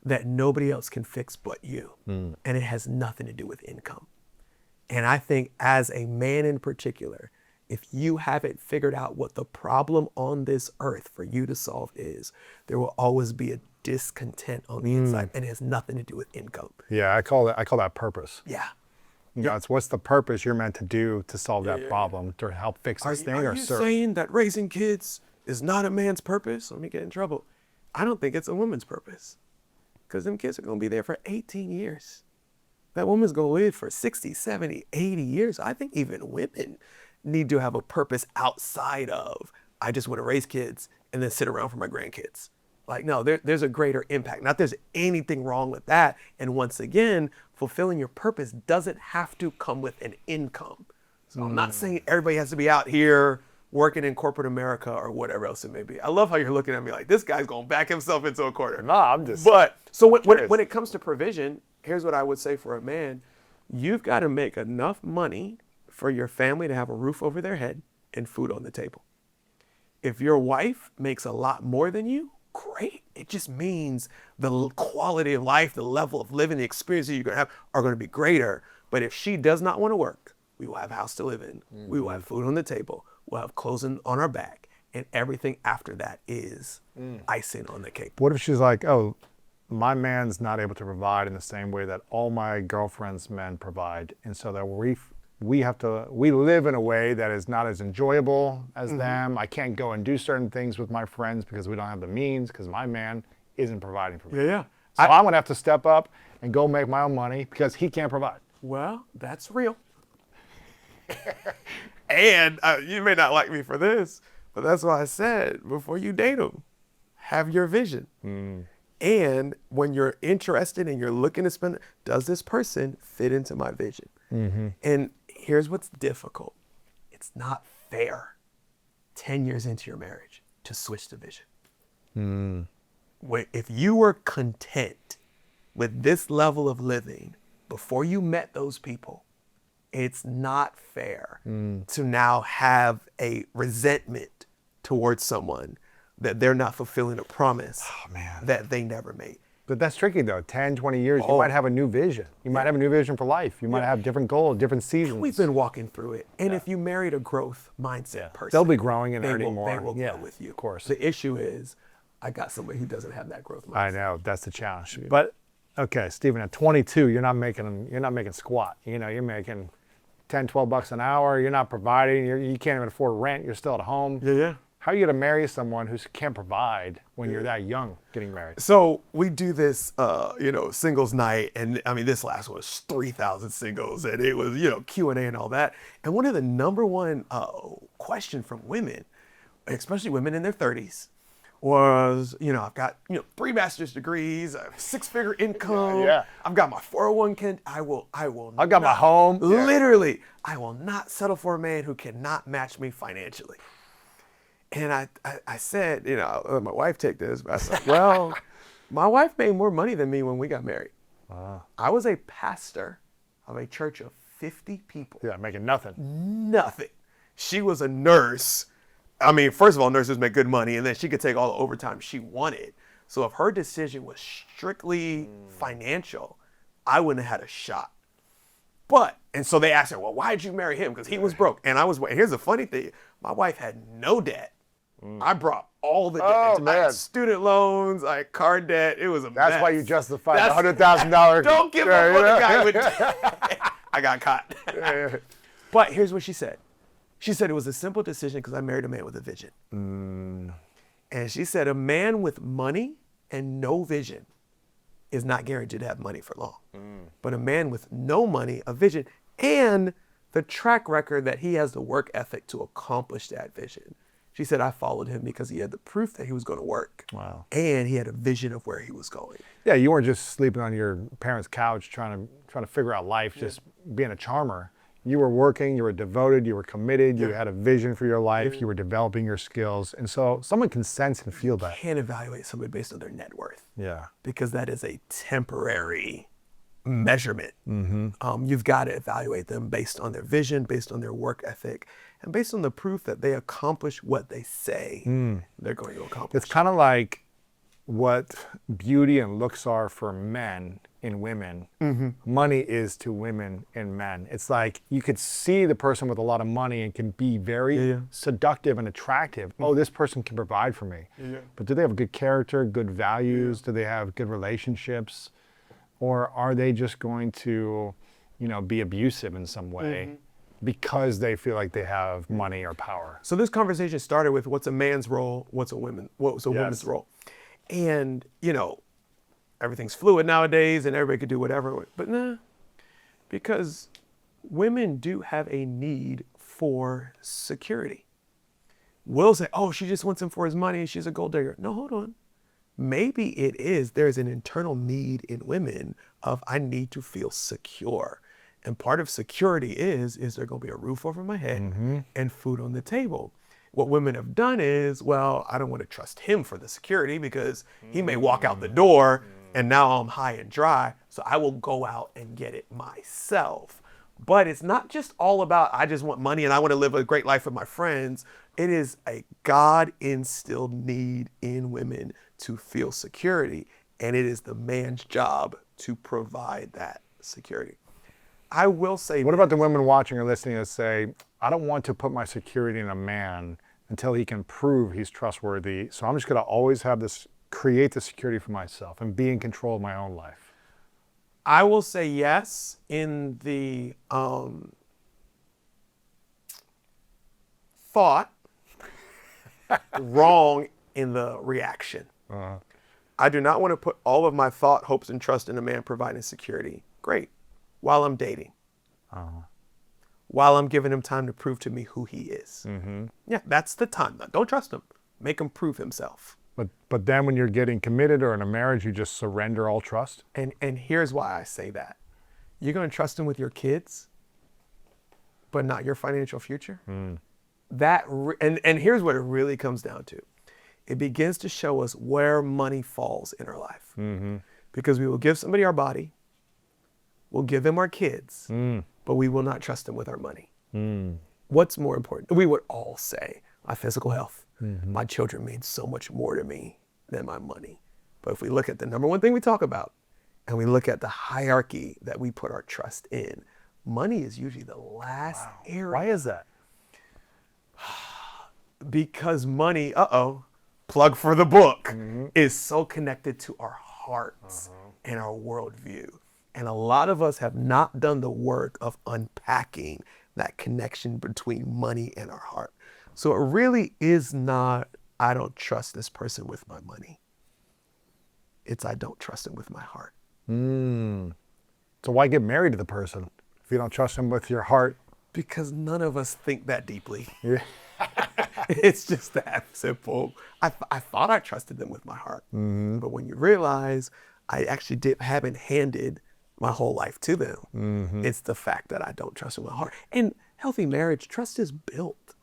that nobody else can fix but you. And it has nothing to do with income. And I think as a man in particular, if you haven't figured out what the problem on this earth for you to solve is, there will always be a discontent on the inside, and it has nothing to do with income. Yeah, I call that purpose. Yeah. You know, it's what's the purpose you're meant to do to solve that problem, to help fix this thing Are or you serve. saying that raising kids is not a man's purpose? Let me get in trouble. I don't think it's a woman's purpose. Because them kids are going to be there for 18 years. That woman's going to live for 60, 70, 80 years. I think even women need to have a purpose outside of, I just want to raise kids and then sit around for my grandkids. Like, no, there's a greater impact. Not there's anything wrong with that. And once again, fulfilling your purpose doesn't have to come with an income. So I'm not saying everybody has to be out here working in corporate America or whatever else it may be. I love how you're looking at me like, this guy's going to back himself into a corner. No, I'm just. But so when it comes to provision, here's what I would say for a man. You've got to make enough money for your family to have a roof over their head and food on the table. If your wife makes a lot more than you, great. It just means the quality of life, the level of living, the experiences you're going to have are going to be greater. But if she does not want to work, we will have a house to live in. We will have food on the table. We'll have clothing on our back. And everything after that is icing on the cake. What if she's like, oh, my man's not able to provide in the same way that all my girlfriend's men provide, and so that we live in a way that is not as enjoyable as them. I can't go and do certain things with my friends because we don't have the means, because my man isn't providing for me. Yeah. So I'm gonna have to step up and go make my own money because he can't provide. Well, that's real. And you may not like me for this, but that's why I said before you date him, have your vision. And when you're interested and you're looking to spend, does this person fit into my vision? And here's what's difficult. It's not fair 10 years into your marriage to switch the vision. If you were content with this level of living before you met those people, it's not fair to now have a resentment towards someone that they're not fulfilling a promise that they never made. But that's tricky though. 10, 20 years, you might have a new vision. You might have a new vision for life. You might have different goals, different seasons. We've been walking through it. And if you married a growth mindset person, they'll be growing and they earning will, more. They will go with you. Of course. The issue is, I got somebody who doesn't have that growth mindset. I know, that's the challenge. But okay, Stephen, at 22, you're not making squat. You know, you're making 10, 12 bucks an hour. You're not providing. You can't even afford rent. You're still at home. Yeah. How are you going to marry someone who can't provide when you're that young getting married? So we do this, singles night. And I mean, this last one was 3,000 singles. And it was, Q&A and all that. And one of the number one question from women, especially women in their 30s, was, I've got, 3 master's degrees, a 6-figure income. Yeah. I've got my 401k. I will I've got my home. Literally, I will not settle for a man who cannot match me financially. And I said, I'll let my wife take this. But I said, well, my wife made more money than me when we got married. I was a pastor of a church of 50 people. Yeah, making nothing. Nothing. She was a nurse. I mean, first of all, nurses make good money, and then she could take all the overtime she wanted. So if her decision was strictly financial, I wouldn't have had a shot. And so they asked her, well, why did you marry him? Because he was broke. And here's the funny thing. My wife had no debt. I brought all the debt. I had student loans, I had car debt. It was a mess. That's why you justified the $100,000. Don't give up on the guy with debt. I got caught. But here's what she said. She said it was a simple decision because I married a man with a vision. And she said a man with money and no vision is not guaranteed to have money for long. But a man with no money, a vision, and the track record that he has the work ethic to accomplish that vision. She said, I followed him because he had the proof that he was going to work. Wow. And he had a vision of where he was going. Yeah, you weren't just sleeping on your parents' couch trying to figure out life, just being a charmer. You were working, you were devoted, you were committed, you had a vision for your life, you were developing your skills. And so someone can sense and feel that. Can't evaluate somebody based on their net worth. Yeah. Because that is a temporary measurement. You've got to evaluate them based on their vision, based on their work ethic, and based on the proof that they accomplish what they say they're going to accomplish. It's kind of like what beauty and looks are for men in women, money is to women and men. It's like you could see the person with a lot of money and can be very seductive and attractive. Oh, this person can provide for me. But do they have good character, good values? Do they have good relationships? Or are they just going to, be abusive in some way because they feel like they have money or power? So this conversation started with what's a man's role, what's a woman's role. And, everything's fluid nowadays and everybody could do whatever, but nah, because women do have a need for security. We'll say, oh, she just wants him for his money, she's a gold digger. No, hold on. Maybe there's an internal need in women of, I need to feel secure. And part of security is there gonna be a roof over my head and food on the table? What women have done is, well, I don't want to trust him for the security because he may walk out the door and now I'm high and dry, so I will go out and get it myself. But it's not just all about, I just want money and I want to live a great life with my friends. It is a God-instilled need in women to feel security, and it is the man's job to provide that security. I will say, what about the women watching or listening that say, I don't want to put my security in a man until he can prove he's trustworthy, so I'm just going to always have this, create the security for myself and be in control of my own life? I will say yes in the thought, wrong in the reaction. I do not want to put all of my thought, hopes, and trust in a man providing security. Great. While I'm dating. While I'm giving him time to prove to me who he is. Yeah, that's the time. Don't trust him. Make him prove himself. But then when you're getting committed or in a marriage, you just surrender all trust? And here's why I say that. You're going to trust him with your kids, but not your financial future? And here's what it really comes down to. It begins to show us where money falls in our life. Because we will give somebody our body, we'll give them our kids, but we will not trust them with our money. What's more important? We would all say my physical health. My children mean so much more to me than my money. But if we look at the number one thing we talk about, and we look at the hierarchy that we put our trust in, money is usually the last area. Why is that? Because money, plug for the book, is so connected to our hearts and our worldview. And a lot of us have not done the work of unpacking that connection between money and our heart. So it really is not, I don't trust this person with my money. It's, I don't trust him with my heart. So why get married to the person if you don't trust him with your heart? Because none of us think that deeply. It's just that simple. I thought I trusted them with my heart. But when you realize I actually haven't handed my whole life to them, it's the fact that I don't trust them with my heart. And healthy marriage, trust is built.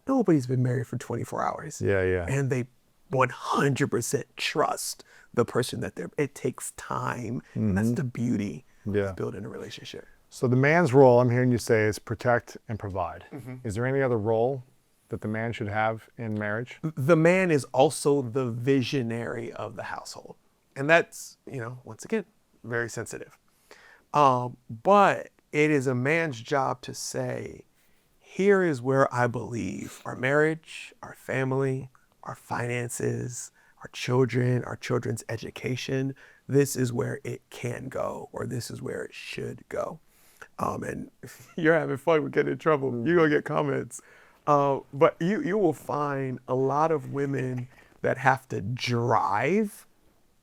Nobody's been married for 24 hours. And they 100% trust the person that it takes time. And that's the beauty of building a relationship. So the man's role, I'm hearing you say, is protect and provide. Is there any other role that the man should have in marriage? The man is also the visionary of the household. And that's, once again, very sensitive. But it is a man's job to say, here is where I believe our marriage, our family, our finances, our children, our children's education, this is where it can go, or this is where it should go. And if you're having fun with getting in trouble, you're gonna get comments. But you will find a lot of women that have to drive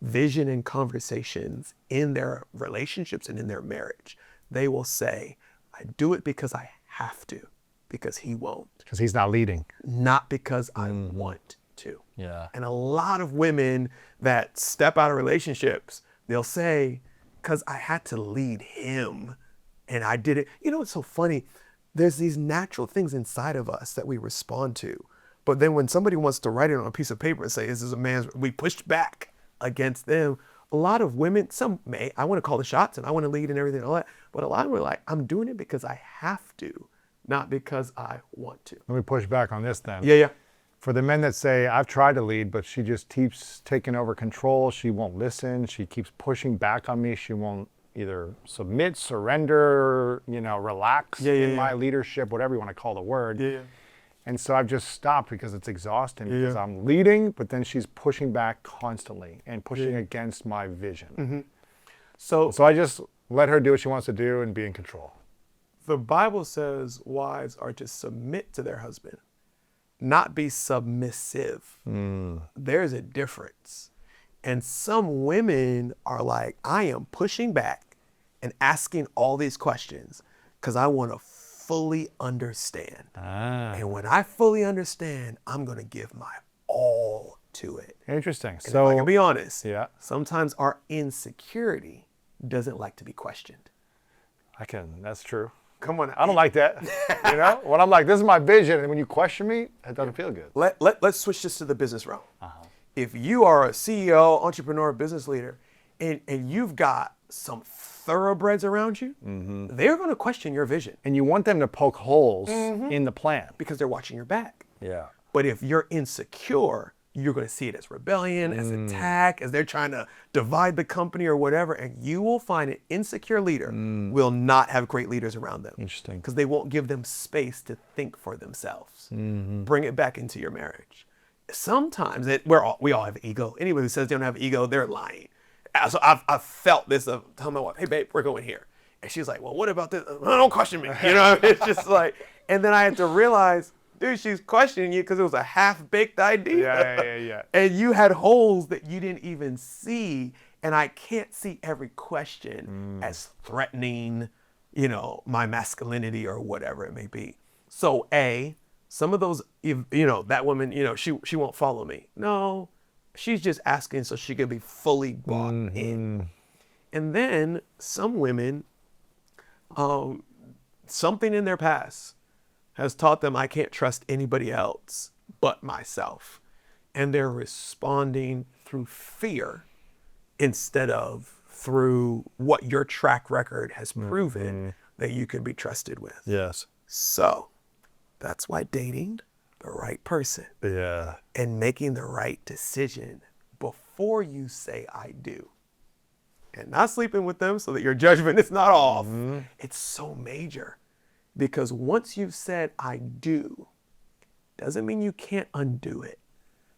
vision and conversations in their relationships and in their marriage. They will say, I do it because I have to, because he won't. Because he's not leading. Not because I want to. Yeah. And a lot of women that step out of relationships, they'll say, because I had to lead him and I did it. You know what's so funny? There's these natural things inside of us that we respond to. But then when somebody wants to write it on a piece of paper and say, this is a man's, we pushed back against them. A lot of women, some may, I want to call the shots and I want to lead and everything and all that. But a lot of them are like, I'm doing it because I have to, not because I want to. Let me push back on this then. Yeah. For the men that say, I've tried to lead, but she just keeps taking over control. She won't listen. She keeps pushing back on me. She won't either submit, surrender, relax in my leadership, whatever you want to call the word. Yeah. And so I've just stopped because it's exhausting because I'm leading, but then she's pushing back constantly and pushing against my vision. Mm-hmm. So I just let her do what she wants to do and be in control. The Bible says wives are to submit to their husband, not be submissive. There's a difference. And some women are like, I am pushing back and asking all these questions because I want to fully understand. And when I fully understand, I'm going to give my all to it. Interesting. And So if I can be honest, yeah. sometimes our insecurity doesn't like to be questioned. That's true. Come on. I don't like that. When I'm like, this is my vision, and when you question me, it doesn't feel good. Let's switch this to the business realm. If you are a CEO, entrepreneur, business leader, and you've got some thoroughbreds around you, they're going to question your vision. And you want them to poke holes in the plan. Because they're watching your back. Yeah. But if you're insecure, you're going to see it as rebellion, as attack, as they're trying to divide the company or whatever. And you will find an insecure leader will not have great leaders around them. Interesting. Because they won't give them space to think for themselves. Bring it back into your marriage. Sometimes we all have ego. Anyone who says they don't have ego, they're lying. So I've felt this of telling my wife, hey babe, we're going here. And she's like, well, what about this? Don't question me. It's just like, and then I had to realize, dude, she's questioning you because it was a half-baked idea. Yeah. And you had holes that you didn't even see. And I can't see every question as threatening, my masculinity or whatever it may be. So some of those, that woman, she won't follow me. No, she's just asking so she can be fully bought in. And then some women, something in their past has taught them I can't trust anybody else but myself. And they're responding through fear instead of through what your track record has proven that you can be trusted with. Yes. So that's why dating the right person and making the right decision before you say I do and not sleeping with them so that your judgment is not off. It's so major because once you've said I do, doesn't mean you can't undo it,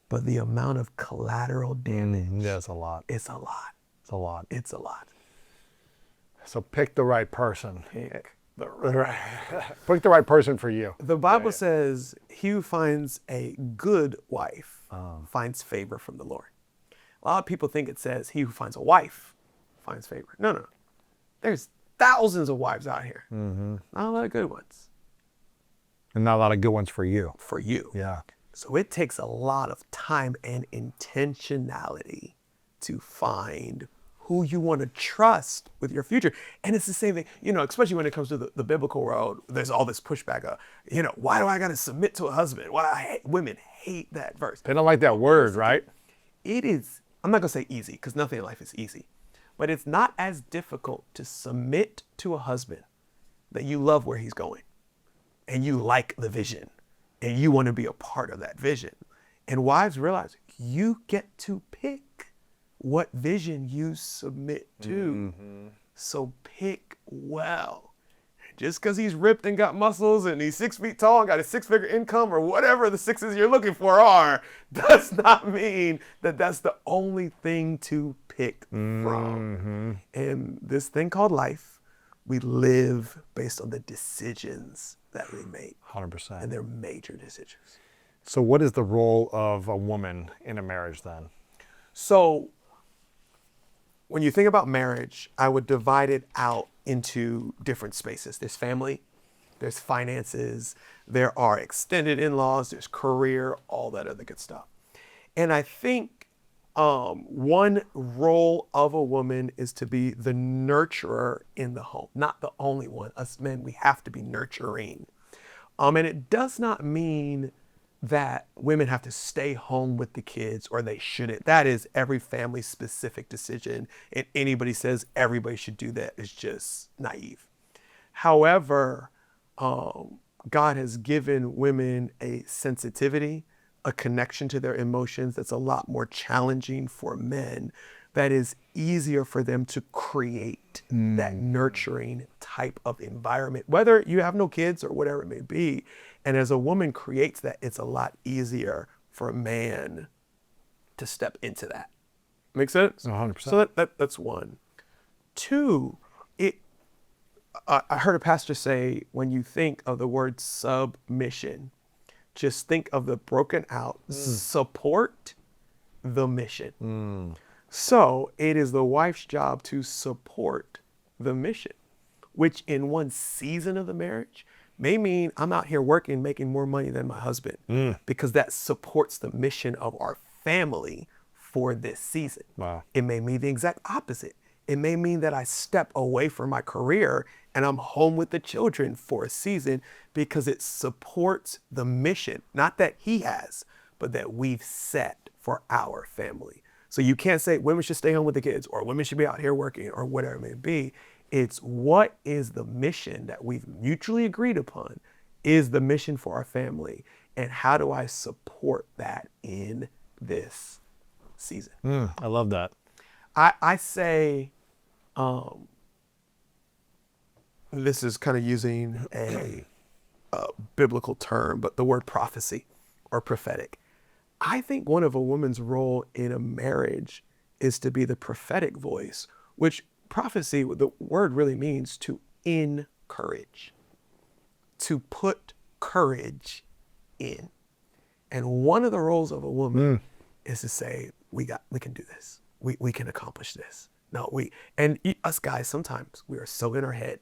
but the amount of collateral damage. That's a lot. It's a lot. It's a lot. It's a lot. So pick the right person. Pick Pick the right person for you. The Bible says he who finds a good wife finds favor from the Lord. A lot of people think it says he who finds a wife finds favor. No. There's thousands of wives out here. Not a lot of good ones. And not a lot of good ones for you. For you. Yeah. So it takes a lot of time and intentionality to find who you want to trust with your future. And it's the same thing, especially when it comes to the biblical world, there's all this pushback of, why do I got to submit to a husband? Women hate that verse. They don't like that word, right? It is, I'm not going to say easy because nothing in life is easy, but it's not as difficult to submit to a husband that you love where he's going and you like the vision and you want to be a part of that vision. And wives realize you get to pick what vision you submit to. So pick well. Just because he's ripped and got muscles and he's 6 feet tall and got a 6-figure income or whatever the sixes you're looking for are, does not mean that that's the only thing to pick from. And this thing called life, we live based on the decisions that we make. 100%. And they're major decisions. So what is the role of a woman in a marriage then? So when you think about marriage, I would divide it out into different spaces. There's family, there's finances, there are extended in-laws, there's career, all that other good stuff. And I think one role of a woman is to be the nurturer in the home. Not the only one. Us men, we have to be nurturing. And it does not mean that women have to stay home with the kids or they shouldn't. That is every family specific decision. And anybody says everybody should do that is just naive. However, God has given women a sensitivity, a connection to their emotions that's a lot more challenging for men, that is easier for them to create that nurturing type of environment, whether you have no kids or whatever it may be. And as a woman creates that, it's a lot easier for a man to step into that. Make sense? 100%. So that's one. Two, I heard a pastor say, when you think of the word submission, just think of the broken out support the mission. So it is the wife's job to support the mission, which in one season of the marriage may mean I'm out here working, making more money than my husband, because that supports the mission of our family for this season. Wow. It may mean the exact opposite. It may mean that I step away from my career and I'm home with the children for a season because it supports the mission, not that he has, but that we've set for our family. So you can't say women should stay home with the kids or women should be out here working or whatever it may be. It's what is the mission that we've mutually agreed upon is the mission for our family, and how do I support that in this season? I love that. I say, this is kind of using a biblical term, but the word prophecy or prophetic. I think one of a woman's role in a marriage is to be the prophetic voice, which prophecy, the word really means to encourage, to put courage in. And one of the roles of a woman is to say, we can do this. We can accomplish this. Us guys, sometimes we are so in our head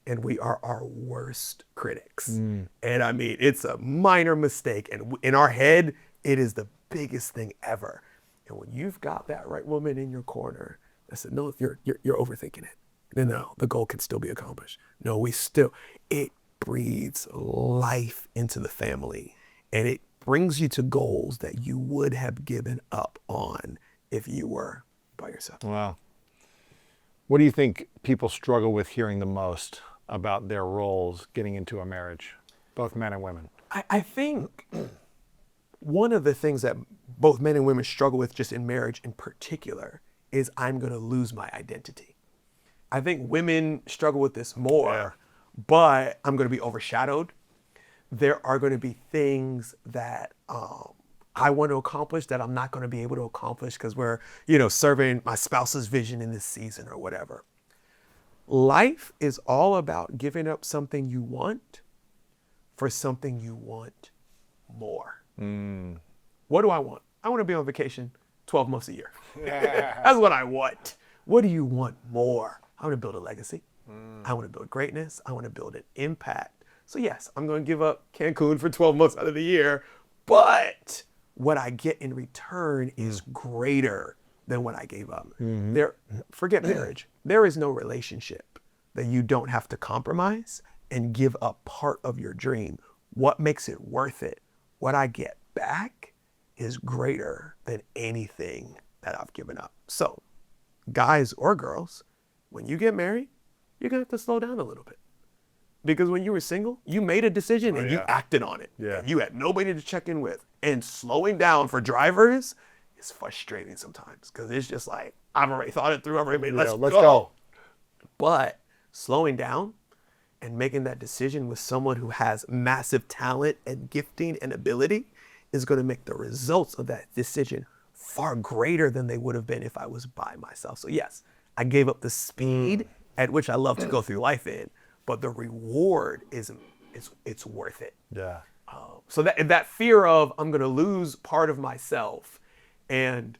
and we are our worst critics. And I mean, it's a minor mistake. And in our head, it is the biggest thing ever. And when you've got that right woman in your corner, I said, no, you're overthinking it. No, the goal can still be accomplished. No, it breathes life into the family, and it brings you to goals that you would have given up on if you were by yourself. Wow. What do you think people struggle with hearing the most about their roles getting into a marriage, both men and women? I think one of the things that both men and women struggle with just in marriage in particular is I'm going to lose my identity. I think women struggle with this more, but I'm going to be overshadowed. There are going to be things that I want to accomplish that I'm not going to be able to accomplish because we're, serving my spouse's vision in this season or whatever. Life is all about giving up something you want for something you want more. What do I want? I want to be on vacation 12 months a year. That's what I want. What do you want more? I want to build a legacy. I want to build greatness. I want to build an impact. So yes, I'm going to give up Cancun for 12 months out of the year, but what I get in return is greater than what I gave up. Forget marriage. There is no relationship that you don't have to compromise and give up part of your dream. What makes it worth it? What I get back is greater than anything that I've given up. So guys or girls, when you get married, you're going to have to slow down a little bit. Because when you were single, you made a decision and you acted on it. And you had nobody to check in with. And slowing down for drivers is frustrating sometimes because it's just like, I've already thought it through. I've already made, let's go. But slowing down and making that decision with someone who has massive talent and gifting and ability is going to make the results of that decision far greater than they would have been if I was by myself. So yes, I gave up the speed at which I love to go through life in, but the reward it's worth it. Yeah. So that fear of I'm going to lose part of myself and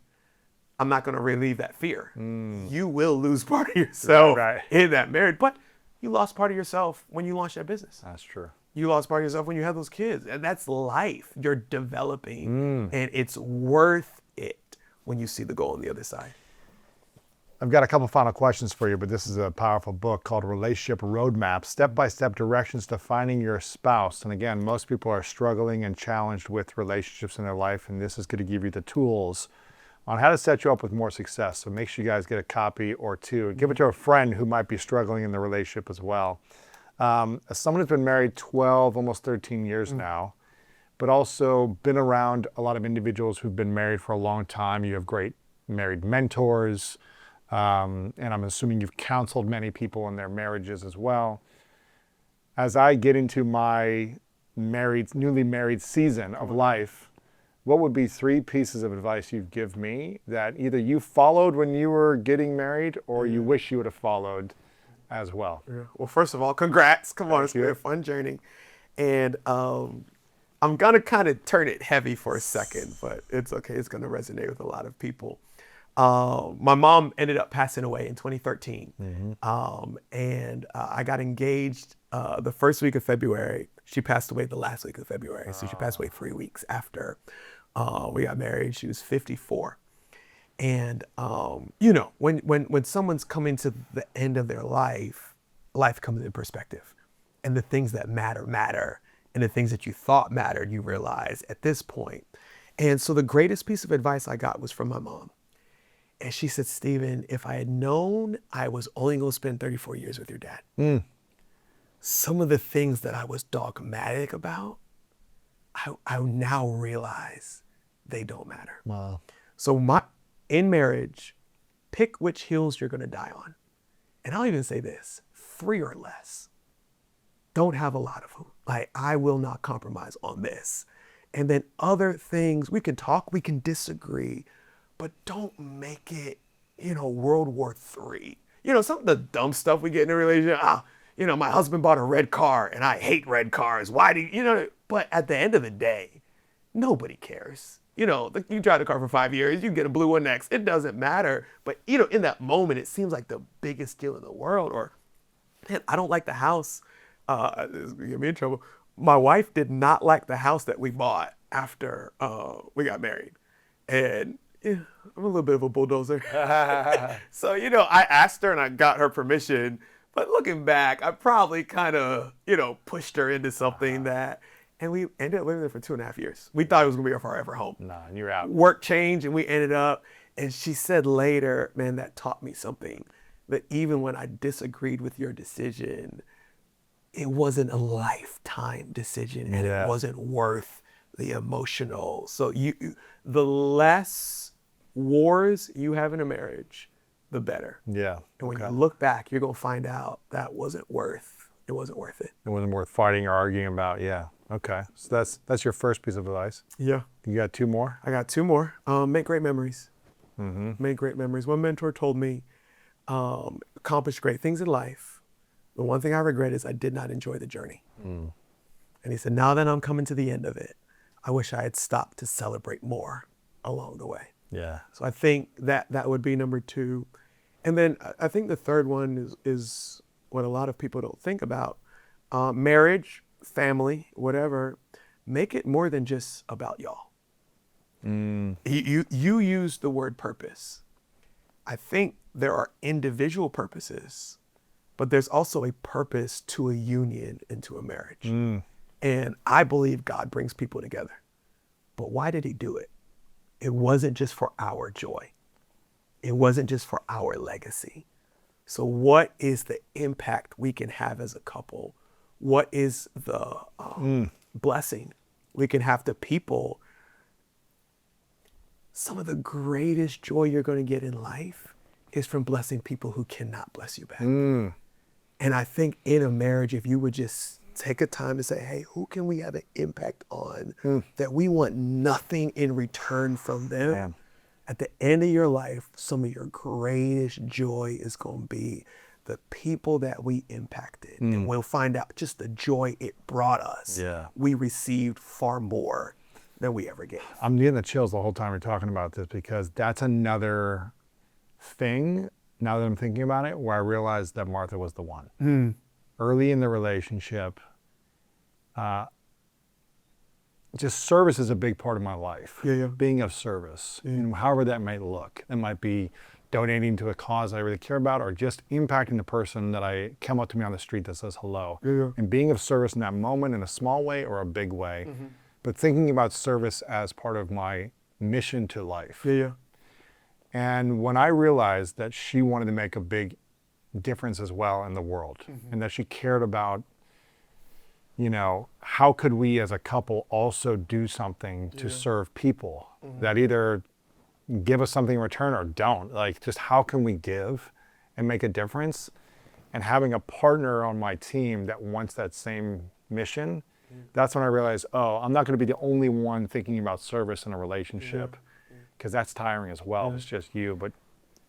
I'm not going to relieve that fear. You will lose part of yourself in that marriage, but you lost part of yourself when you launched that business. That's true. You lost part of yourself when you had those kids, and that's life. You're developing, and it's worth it. when you see the goal on the other side. I've got a couple final questions for you, but this is a powerful book called Relationship Roadmap, Step-by-Step Directions to Finding Your Spouse. And again, most people are struggling and challenged with relationships in their life, and this is going to give you the tools on how to set you up with more success. So make sure you guys get a copy or two. Give it to a friend who might be struggling in the relationship as well. As someone who's been married 12, almost 13 years now, but also been around a lot of individuals who've been married for a long time. You have great married mentors, and I'm assuming you've counseled many people in their marriages as well. As I get into my newly married season of life, what would be 3 pieces of advice you'd give me that either you followed when you were getting married or you wish you would have followed as well? Yeah. Well, first of all, congrats. Come on, it's been a fun journey. And I'm going to kind of turn it heavy for a second, but it's okay. It's going to resonate with a lot of people. My mom ended up passing away in 2013. And I got engaged the first week of February. She passed away the last week of February. So she passed away 3 weeks after we got married. She was 54. And, you know, when someone's coming to the end of their life, life comes in perspective. And the things that matter. And the things that you thought mattered, you realize at this point. And so the greatest piece of advice I got was from my mom. And she said, Stephen, if I had known I was only going to spend 34 years with your dad, some of the things that I was dogmatic about, I now realize they don't matter. Wow. So in marriage, pick which hills you're going to die on. And I'll even say this, 3 or less. Don't have a lot of them. Like, I will not compromise on this. And then other things, we can talk, we can disagree, but don't make it, you know, World War III. You know, some of the dumb stuff we get in a relationship. You know, my husband bought a red car and I hate red cars. Why do you know? But at the end of the day, nobody cares. You know, you drive the car for 5 years, you get a blue one next. It doesn't matter. But, you know, in that moment, it seems like the biggest deal in the world. Or, man, I don't like the house. This is gonna get me in trouble. My wife did not like the house that we bought after we got married. And yeah, I'm a little bit of a bulldozer. So, you know, I asked her and I got her permission. But looking back, I probably kind of, you know, pushed her into something that, and we ended up living there for 2.5 years. We thought it was going to be our forever home. Nah, and you're out. Work changed and we ended up, and she said later, man, that taught me something. That even when I disagreed with your decision, it wasn't a lifetime decision and it wasn't worth the emotional. So the less wars you have in a marriage, the better. Yeah. And when you look back, you're going to find out that it wasn't worth it. It wasn't worth fighting or arguing about. Yeah. Okay. So that's your first piece of advice. Yeah. You got 2 more? I got 2 more. Make great memories. Make great memories. One mentor told me, accomplish great things in life. The one thing I regret is I did not enjoy the journey. And he said, now that I'm coming to the end of it, I wish I had stopped to celebrate more along the way. Yeah. So I think that would be number 2. And then I think the third one is what a lot of people don't think about. Marriage, family, whatever, make it more than just about y'all. You used the word purpose. I think there are individual purposes, but there's also a purpose to a union and to a marriage. And I believe God brings people together. But why did he do it? It wasn't just for our joy. It wasn't just for our legacy. So what is the impact we can have as a couple? What is the blessing we can have to people? Some of the greatest joy you're going to get in life is from blessing people who cannot bless you back. And I think in a marriage, if you would just take a time to say, hey, who can we have an impact on that we want nothing in return from them? Man. At the end of your life, some of your greatest joy is going to be the people that we impacted. And we'll find out just the joy it brought us. Yeah. We received far more than we ever gave. I'm getting the chills the whole time we're talking about this because that's another thing, now that I'm thinking about it, where I realized that Martha was the one. Early in the relationship, just service is a big part of my life. Yeah. Being of service, and however that might look. It might be donating to a cause I really care about, or just impacting the person that I come up to me on the street that says hello. Yeah. And being of service in that moment in a small way or a big way, but thinking about service as part of my mission to life. Yeah. And when I realized that she wanted to make a big difference as well in the world, and that she cared about, how could we as a couple also do something to serve people that either give us something in return or don't, like just how can we give and make a difference? And having a partner on my team that wants that same mission, that's when I realized, I'm not going to be the only one thinking about service in a relationship, because that's tiring as well. It's just you, but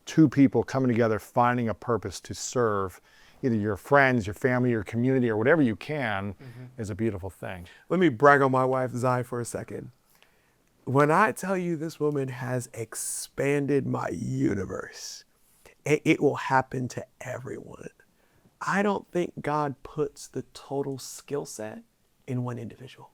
two people coming together, finding a purpose to serve either your friends, your family, your community, or whatever you can, is a beautiful thing. Let me brag on my wife, Zai, for a second. When I tell you this woman has expanded my universe, it will happen to everyone. I don't think God puts the total skill set in one individual.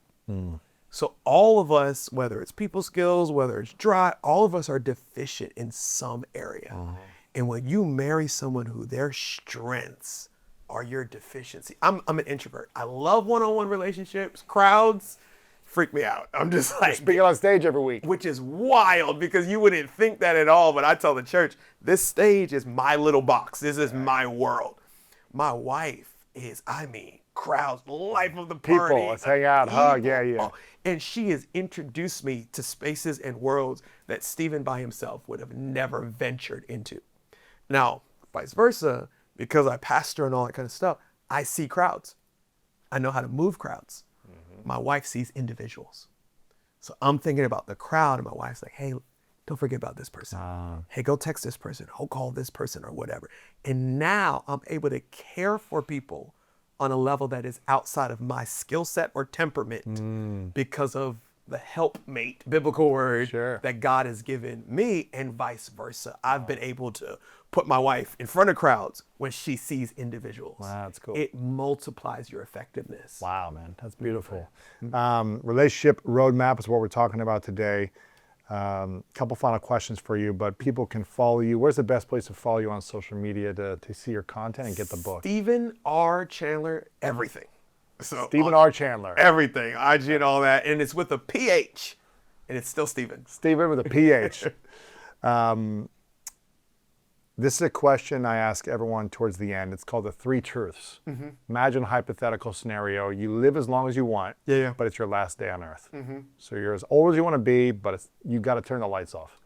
So all of us, whether it's people skills, whether it's dry, all of us are deficient in some area. And when you marry someone who their strengths are your deficiency, I'm an introvert. I love one-on-one relationships. Crowds freak me out. I'm just like, Speaking on stage every week. which is wild because you wouldn't think that at all. But I tell the church, this stage is my little box. This is my world. My wife is, crowds, life of the party. People, let's hang out, hug, yeah. And she has introduced me to spaces and worlds that Stephen by himself would have never ventured into. Now, vice versa, because I pastor and all that kind of stuff, I see crowds. I know how to move crowds. My wife sees individuals. So I'm thinking about the crowd, and my wife's like, hey, don't forget about this person. Hey, go text this person, go call this person or whatever. And now I'm able to care for people on a level that is outside of my skill set or temperament because of the helpmate, biblical word, that God has given me, and vice versa. I've been able to put my wife in front of crowds when she sees individuals. Wow, that's cool. It multiplies your effectiveness. Wow, man, that's beautiful. Relationship roadmap is what we're talking about today. Couple final questions for you, but people can follow you. Where's the best place to follow you on social media to see your content and get the book? Stephen R. Chandler, everything. So Stephen R. Chandler. Everything, IG and all that, and it's with a PH, and it's still Stephen. Stephen with a PH. This is a question I ask everyone towards the end. It's called the 3 truths. Imagine a hypothetical scenario. You live as long as you want, but it's your last day on earth. So you're as old as you want to be, but you've got to turn the lights off.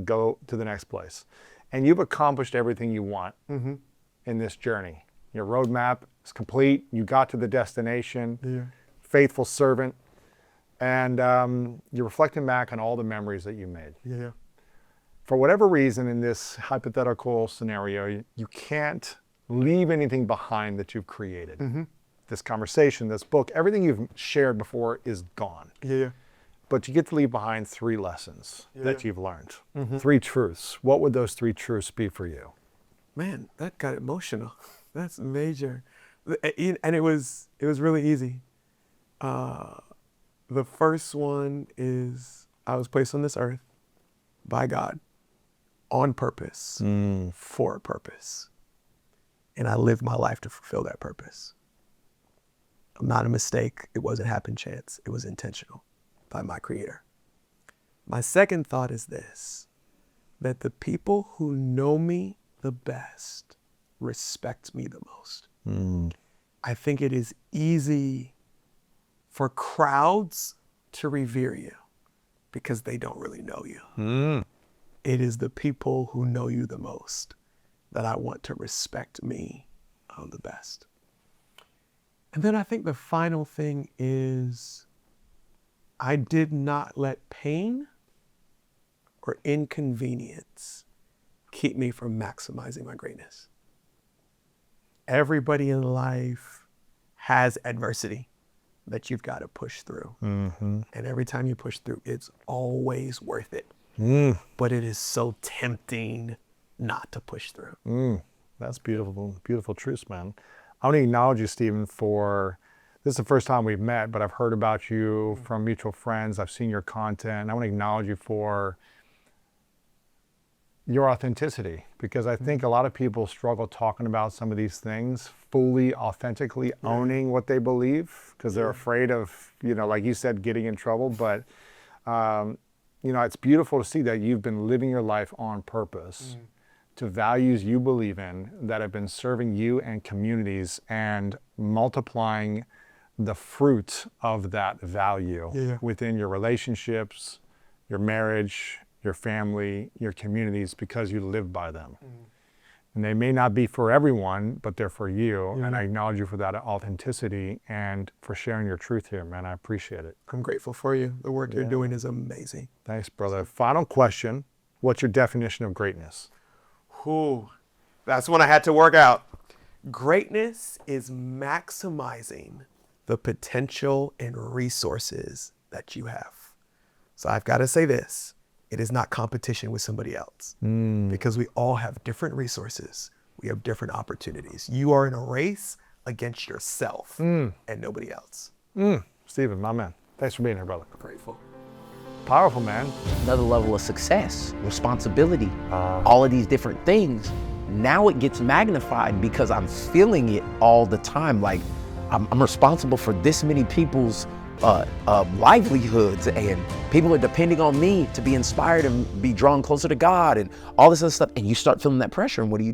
Go to the next place. And you've accomplished everything you want in this journey. Your roadmap is complete. You got to the destination, faithful servant, and you're reflecting back on all the memories that you made. For whatever reason, in this hypothetical scenario, you can't leave anything behind that you've created. This conversation, this book, everything you've shared before is gone. But you get to leave behind 3 lessons that you've learned. 3 truths. What would those 3 truths be for you? Man, that got emotional. That's major. And it was really easy. The first one is I was placed on this earth by God on purpose, for a purpose. And I lived my life to fulfill that purpose. I'm not a mistake. It wasn't happen chance. It was intentional by my Creator. My second thought is this, that the people who know me the best respect me the most. I think it is easy for crowds to revere you because they don't really know you. It is the people who know you the most that I want to respect me the best. And then I think the final thing is I did not let pain or inconvenience keep me from maximizing my greatness. Everybody in life has adversity that you've got to push through. And every time you push through, it's always worth it. But it is so tempting not to push through. That's beautiful, beautiful truths, man. I want to acknowledge you, Stephen, for This is the first time we've met, but I've heard about you from mutual friends. I've seen your content. I want to acknowledge you for your authenticity, because I think a lot of people struggle talking about some of these things, fully, authentically owning what they believe, because they're afraid of, like you said, getting in trouble. But, it's beautiful to see that you've been living your life on purpose to values you believe in that have been serving you and communities and multiplying the fruit of that value within your relationships, your marriage, your family, your communities, because you live by them. And they may not be for everyone, but they're for you. And I acknowledge you for that authenticity and for sharing your truth here, man. I appreciate it. I'm grateful for you. The work you're doing is amazing. Thanks, brother. Final question. What's your definition of greatness? Ooh, that's one I had to work out. Greatness is maximizing the potential and resources that you have. So I've got to say this. It is not competition with somebody else, because we all have different resources. We have different opportunities. You are in a race against yourself and nobody else. Stephen, my man. Thanks for being here, brother. Grateful. Powerful, man. Another level of success, responsibility, all of these different things. Now it gets magnified because I'm feeling it all the time. Like I'm responsible for this many people's livelihoods, and people are depending on me to be inspired and be drawn closer to God and all this other stuff. And you start feeling that pressure, and what do?